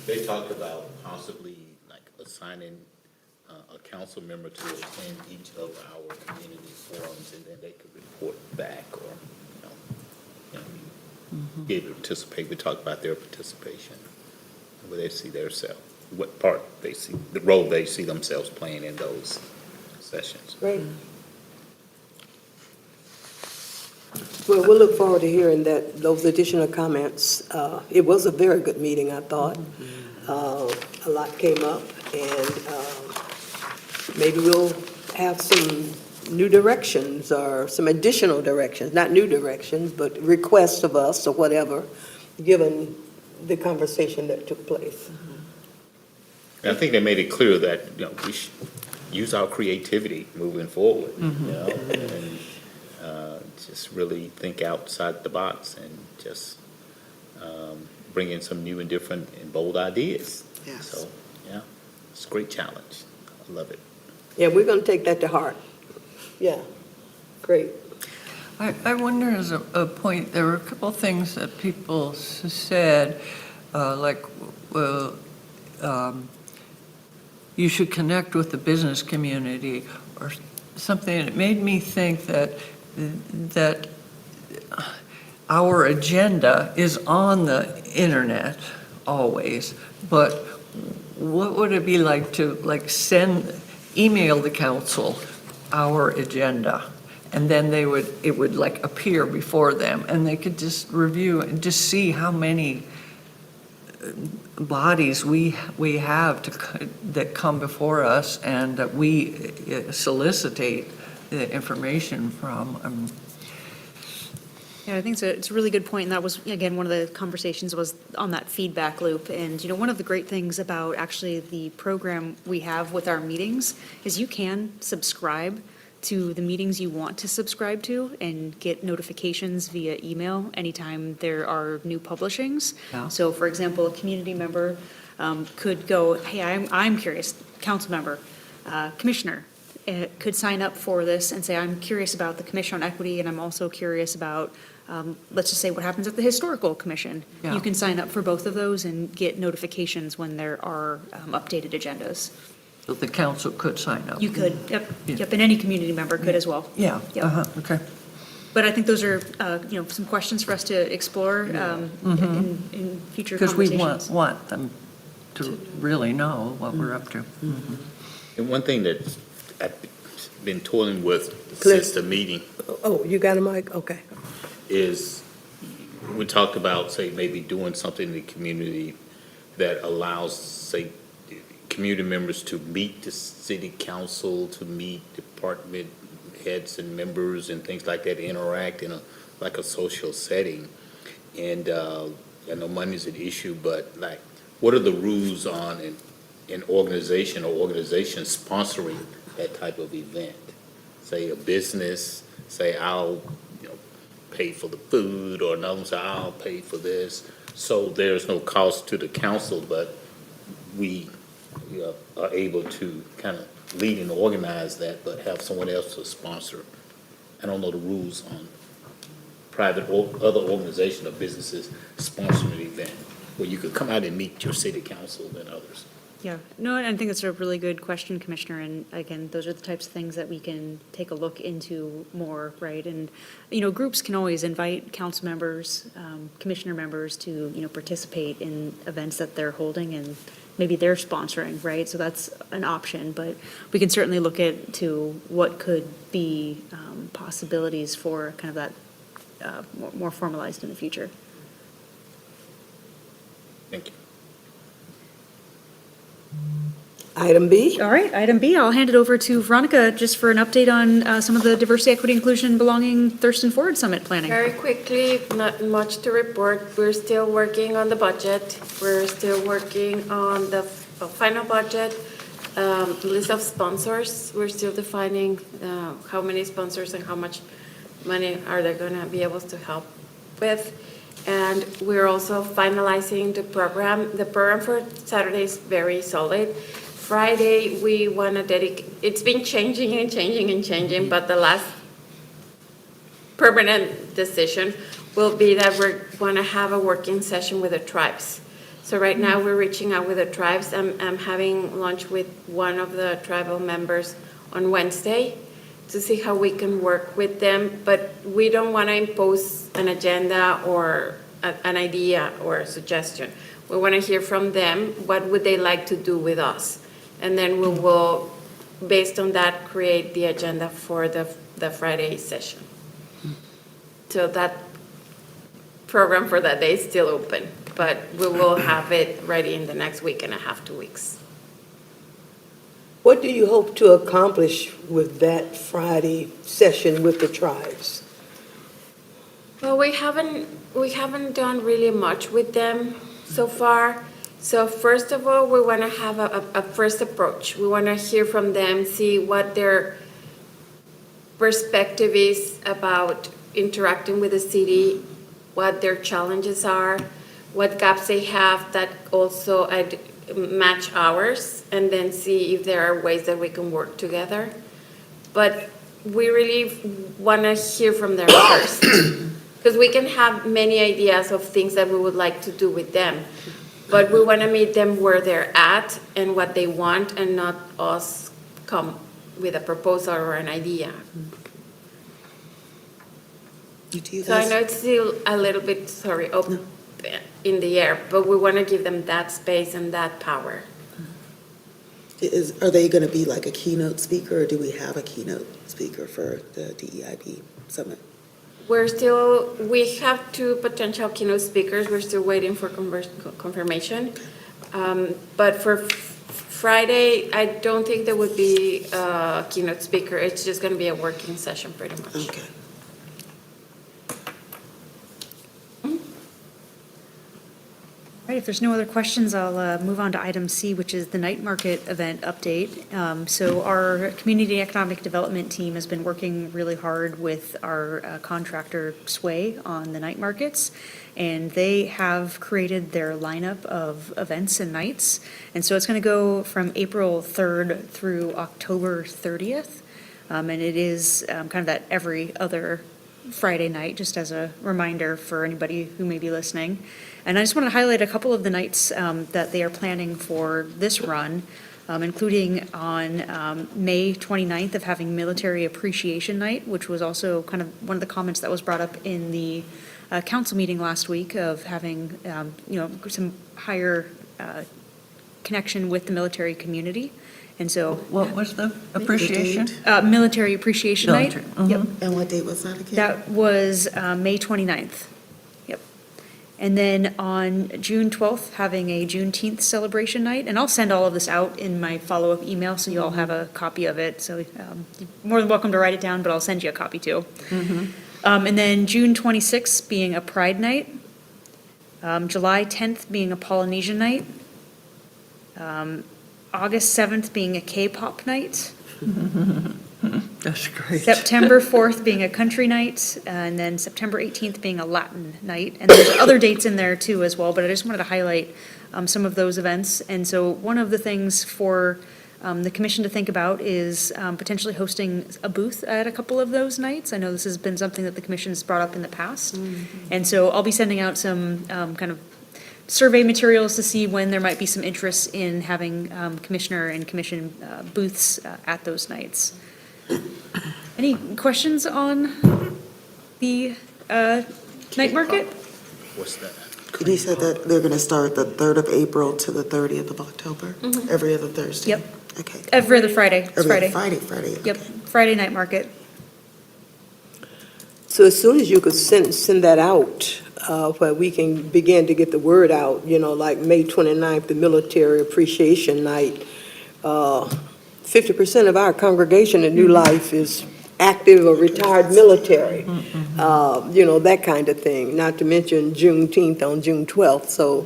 They talked about possibly like assigning a council member to attend each of our community forums, and then they could report back or, be able to participate. We talked about their participation, where they see themselves, what part they see, the role they see themselves playing in those sessions. Great. Well, we'll look forward to hearing those additional comments. It was a very good meeting, I thought. A lot came up, and maybe we'll have some new directions or some additional directions, not new directions, but requests of us or whatever, given the conversation that took place. And I think they made it clear that, we should use our creativity moving forward, and just really think outside the box and just bring in some new and different and bold ideas. Yes. So, yeah, it's a great challenge. I love it. Yeah, we're going to take that to heart. Yeah, great. I wonder, as a point, there were a couple of things that people said, like, well, you should connect with the business community or something. It made me think that our agenda is on the internet always, but what would it be like to, like, email the council our agenda? And then it would like appear before them, and they could just review and just see how many bodies we have that come before us and that we solicitate the information from. Yeah, I think it's a really good point, and that was, again, one of the conversations was on that feedback loop. And, one of the great things about actually the program we have with our meetings is you can subscribe to the meetings you want to subscribe to and get notifications via email anytime there are new publishings. Yeah. So, for example, a community member could go, hey, I'm curious, council member, commissioner, could sign up for this and say, I'm curious about the Commission on Equity, and I'm also curious about, let's just say, what happens at the Historical Commission. Yeah. You can sign up for both of those and get notifications when there are updated agendas. So the council could sign up. You could, yep, Yeah. yep, and any community member could as well. Yeah, Yep. okay. But I think those are, some questions for us to explore in future Because we conversations. want them to really know what we're up to. And one thing that I've been toiling with Cliff. since the meeting Oh, you got a mic? Okay. is, we talked about, say, maybe doing something in the community that allows, say, community members to meet the city council, to meet department heads and members and things like that, interact in like a social setting. And I know money's an issue, but like, what are the rules on an organization or organizations sponsoring that type of event? Say a business, say I'll, pay for the food, or another one say I'll pay for this. So there's no cost to the council, but we are able to kind of lead and organize that, but have someone else to sponsor. I don't know the rules on private or other organization or businesses sponsoring an event where you could come out and meet your city council and others. Yeah, no, and I think it's a really good question, Commissioner, and again, those are the types of things that we can take a look into more, right? And, groups can always invite council members, commissioner members to, participate in events that they're holding and maybe they're sponsoring, right? So that's an option, but we can certainly look to what could be possibilities for kind of that more formalized in the future. Thank you. Item B? All right, item B, I'll hand it over to Veronica just for an update on some of the diversity, equity, inclusion, belonging Thurston Forward Summit planning. Very quickly, not much to report. We're still working on the budget. We're still working on the final budget, list of sponsors. We're still defining how many sponsors and how much money are they going to be able to help with. And we're also finalizing the program. The program for Saturday is very solid. Friday, we want to dedicate, it's been changing and changing and changing, but the last permanent decision will be that we're going to have a working session with the tribes. So right now, we're reaching out with the tribes. I'm having lunch with one of the tribal members on Wednesday to see how we can work with them, but we don't want to impose an agenda or an idea or a suggestion. We want to hear from them, what would they like to do with us? And then we will, based on that, create the agenda for the Friday session. So that program for that day is still open, but we will have it ready in the next week and a half, 2 weeks. What do you hope to accomplish with that Friday session with the tribes? Well, we haven't done really much with them so far. So first of all, we want to have a first approach. We want to hear from them, see what their perspective is about interacting with the city, what their challenges are, what gaps they have that also match ours, and then see if there are ways that we can work together. But we really want to hear from them first, because we can have many ideas of things that we would like to do with them, but we want to meet them where they're at and what they want, and not us come with a proposal or an idea. So I know it's still a little bit, open in the air, but we want to give them that space and that power. Are they going to be like a keynote speaker, or do we have a keynote speaker for the DEIB Summit? We have two potential keynote speakers. We're still waiting for confirmation. But for Friday, I don't think there would be a keynote speaker. It's just going to be a working session pretty much. Okay. All right, if there's no other questions, I'll move on to item C, which is the night market event update. So our Community Economic Development team has been working really hard with our contractor Sway on the night markets, and they have created their lineup of events and nights. And so it's going to go from April 3rd through October 30th, and it is kind of that every other Friday night, just as a reminder for anybody who may be listening. And I just want to highlight a couple of the nights that they are planning for this run, including on May 29th of having Military Appreciation Night, which was also kind of one of the comments that was brought up in the council meeting last week of having, some higher connection with the military community. And so. What was the appreciation? Military Appreciation Night. Military, Yep. And what date was that again? That was May 29th. Yep. And then on June 12th, having a Juneteenth celebration night. And I'll send all of this out in my follow-up email, so you all have a copy of it. So you're more than welcome to write it down, but I'll send you a copy too. And then June 26th being a Pride Night. July 10th being a Polynesian Night. August 7th being a K-pop night. That's great. September 4th being a country night, and then September 18th being a Latin night. And there's other dates in there too as well, but I just wanted to highlight some of those events. And so one of the things for the commission to think about is potentially hosting a booth at a couple of those nights. I know this has been something that the commission has brought up in the past. And so I'll be sending out some kind of survey materials to see when there might be some interest in having commissioner and commission booths at those nights. Any questions on the night market? What's that? He said that they're going to start the 3rd of April to the 30th of October, every other Thursday? Yep. Okay. Every other Friday. It's Every other Friday. Friday. Yep, Okay. Friday night market. So as soon as you could send that out, where we can begin to get the word out, like May 29th, the Military Appreciation Night. 50% of our congregation in New Life is active or retired military, that kind of thing, not to mention Juneteenth on June 12th. So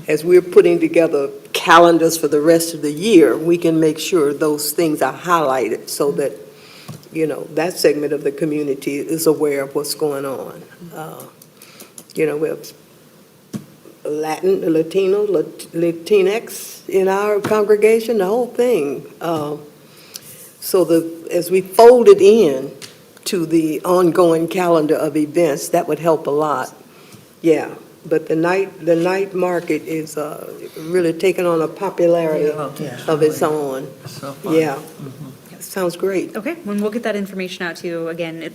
as we're putting together calendars for the rest of the year, we can make sure those things are highlighted so that, that segment of the community is aware of what's going on. We have Latino, Latinx in our congregation, the whole thing. So as we fold it in to the ongoing calendar of events, that would help a lot. Yeah, but the night market is really taking on a popularity of its own. So fun. Yeah, sounds great. Okay, and we'll get that information out to you. Again,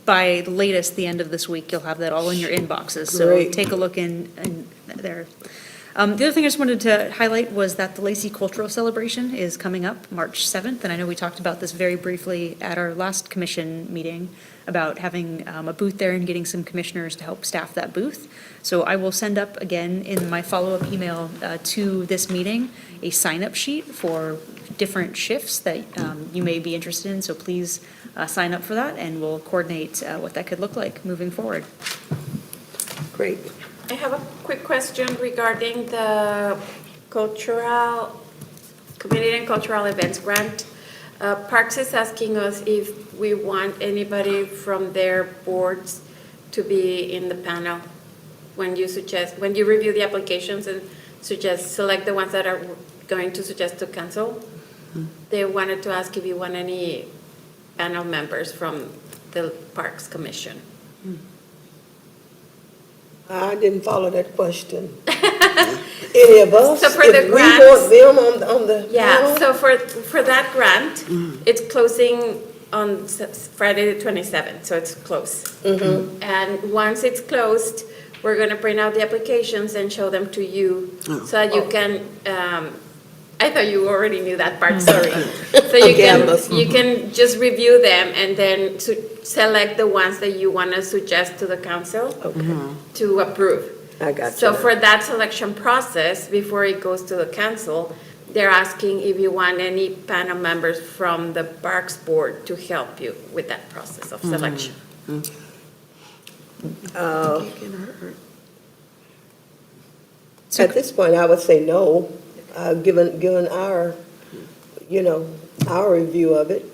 by the latest, the end of this week, you'll have that all in your inboxes. So Great. take a look in there. The other thing I just wanted to highlight was that the Lacey Cultural Celebration is coming up March 7th, and I know we talked about this very briefly at our last commission meeting about having a booth there and getting some commissioners to help staff that booth. So I will send up again in my follow-up email to this meeting a sign-up sheet for different shifts that you may be interested in, so please sign up for that, and we'll coordinate what that could look like moving forward. Great. I have a quick question regarding the community and cultural events grant. Parks is asking us if we want anybody from their boards to be in the panel when you review the applications and select the ones that are going to suggest to cancel. They wanted to ask if you want any panel members from the Parks Commission. I didn't follow that question. Any of us? So for the If grant- we want them on the Yeah, panel? so for that grant, it's closing on Friday the 27th, so it's close. And once it's closed, we're gonna print out the applications and show them to you so that you can I thought you already knew that part, sorry. So you can just review them and then select the ones that you want to suggest to the council to approve. I got you. So for that selection process, before it goes to the council, they're asking if you want any panel members from the Parks Board to help you with that process of selection. At this point, I would say no, given our, our review of it.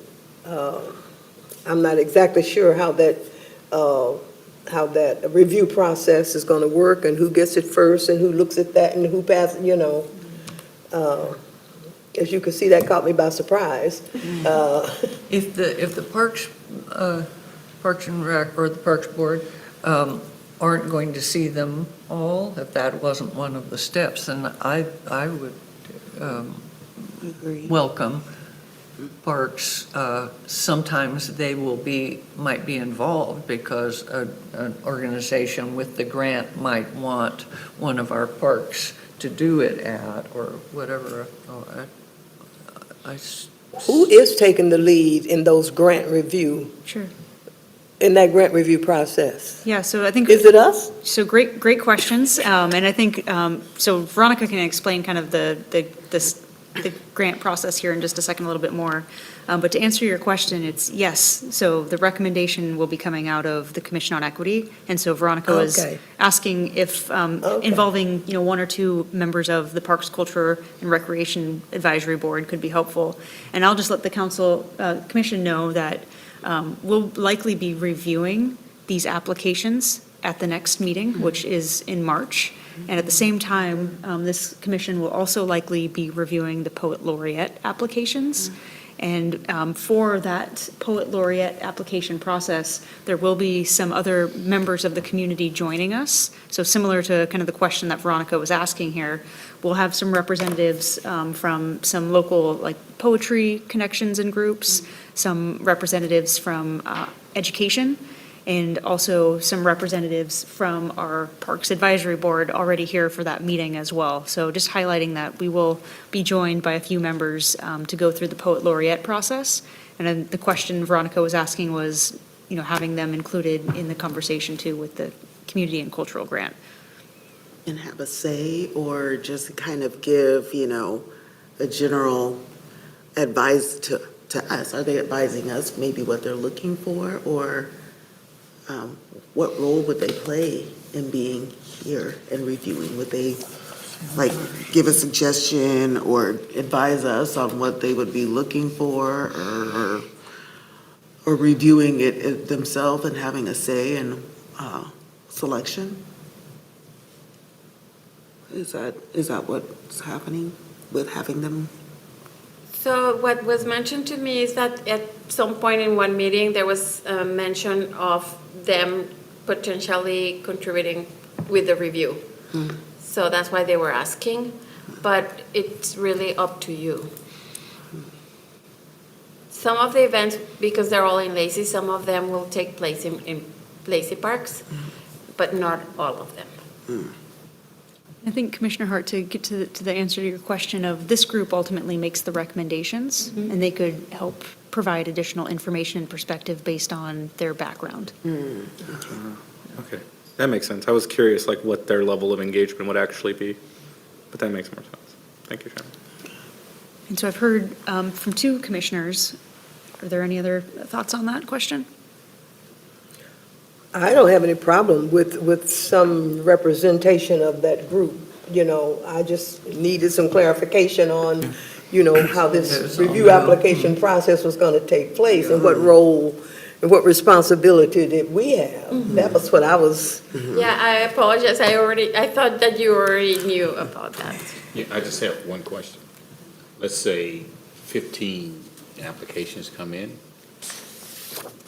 I'm not exactly sure how that review process is going to work and who gets it first and who looks at that and who passes, as you can see, that caught me by surprise. If the Parks and Rec or the Parks Board aren't going to see them all, if that wasn't one of the steps, then I would welcome Parks. Sometimes they might be involved because an organization with the grant might want one of our parks to do it at or whatever. Who is taking the lead in those grant review? Sure. In that grant review process? Yeah, so I think. Is it us? So great questions. And I think, so Veronica can explain kind of the grant process here in just a second, a little bit more. But to answer your question, it's yes. So the recommendation will be coming out of the Commission on Equity. And so Veronica was asking if involving, one or two members of the Parks, Culture, and Recreation Advisory Board could be helpful. And I'll just let the commission know that we'll likely be reviewing these applications at the next meeting, which is in March. And at the same time, this commission will also likely be reviewing the Poet Laureate applications. And for that Poet Laureate application process, there will be some other members of the community joining us. So similar to kind of the question that Veronica was asking here, we'll have some representatives from some local like poetry connections and groups, some representatives from education, and also some representatives from our Parks Advisory Board already here for that meeting as well. So just highlighting that we will be joined by a few members to go through the Poet Laureate process. And then the question Veronica was asking was, having them included in the conversation too with the community and cultural grant. And have a say, or just kind of give, a general advice to us? Are they advising us maybe what they're looking for, or what role would they play in being here and reviewing? Would they give a suggestion or advise us on what they would be looking for, or reviewing it themselves and having a say in selection? Is that what's happening with having them? So what was mentioned to me is that at some point in one meeting, there was a mention of them potentially contributing with the review. So that's why they were asking, but it's really up to you. Some of the events, because they're all in Lacey, some of them will take place in Lacey Parks, but not all of them. I think, Commissioner Hart, to get to the answer to your question of this group ultimately makes the recommendations, and they could help provide additional information and perspective based on their background. Okay, that makes sense. I was curious, what their level of engagement would actually be, but that makes more sense. Thank you, Shannon. And so I've heard from two commissioners. Are there any other thoughts on that question? I don't have any problem with some representation of that group. I just needed some clarification on, how this review application process was going to take place and what role and what responsibility did we have. That was what I was. Yeah, I apologize. I thought that you already knew about that. Yeah, I just have one question. Let's say 15 applications come in.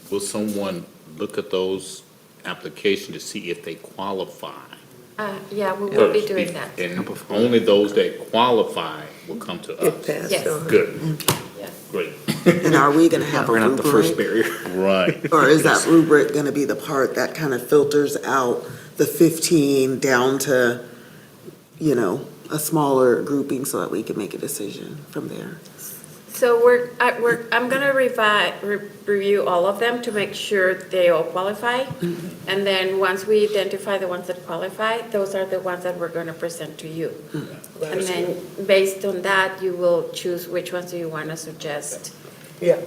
Will someone look at those applications to see if they qualify? Yeah, we will be doing that. And only those that qualify will come to us? Yes. Good. Yes. Great. And are we going to have a rubric? The first barrier. Right. Or is that rubric going to be the part that kind of filters out the 15 down to, a smaller grouping so that we can make a decision from there. So I'm gonna review all of them to make sure they all qualify. And then once we identify the ones that qualify, those are the ones that we're gonna present to you. And then based on that, you will choose which ones you wanna suggest Yeah.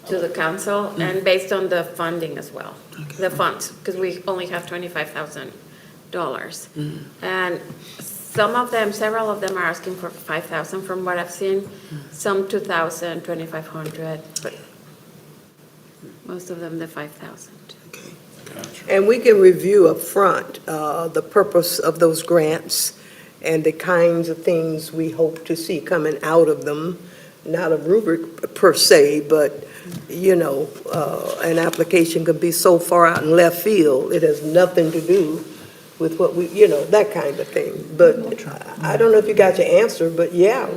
to the council, and based on the funding as well, the funds, because we only have $25,000. And some of them, several of them are asking for 5,000 from what I've seen, some 2,000, 2,500, but most of them the 5,000. And we can review up front the purpose of those grants and the kinds of things we hope to see coming out of them. Not a rubric per se, but, you know, an application could be so far out in left field, it has nothing to do with what we, you know, that kind of thing. But I don't know if you got your answer, but yeah,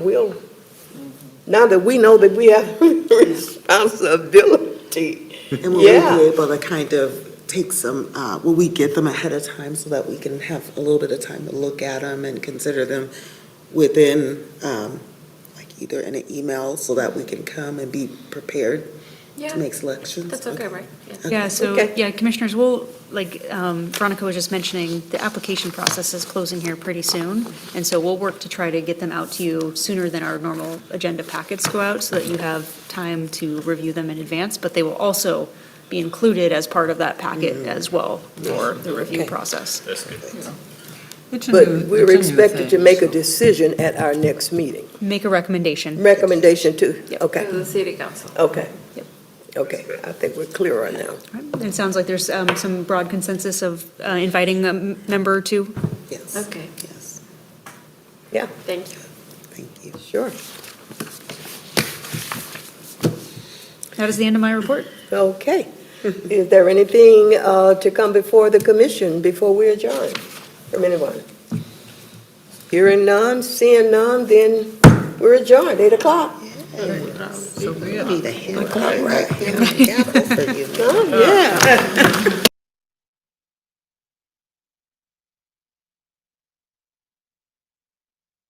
now that we know that we have responsibility, And will we yeah. be able to kind of take some, will we get them ahead of time so that we can have a little bit of time to look at them and consider them within, like either in an email so that we can come and be prepared to make selections? That's okay, right? Yeah, so, Okay. yeah, commissioners, we'll, like, Veronica was just mentioning, the application process is closing here pretty soon. And so we'll work to try to get them out to you sooner than our normal agenda packets go out so that you have time to review them in advance. But they will also be included as part of that packet as well for the review Okay. process. That's good. But we're expected to make a decision at our next meeting. Make a recommendation. Recommendation too? Okay, To the city council. okay. Yep. Okay, I think we're clearer now. And it sounds like there's some broad consensus of inviting a member to. Yes, Okay, yes, Yeah, thank you. thank you. sure. That is the end of my report. Okay. Is there anything to come before the commission before we adjourn from anyone? Hearing none, seeing none, then we're adjourned, 8 o'clock. We need a hand clap right here on the gavel for you. Oh, yeah.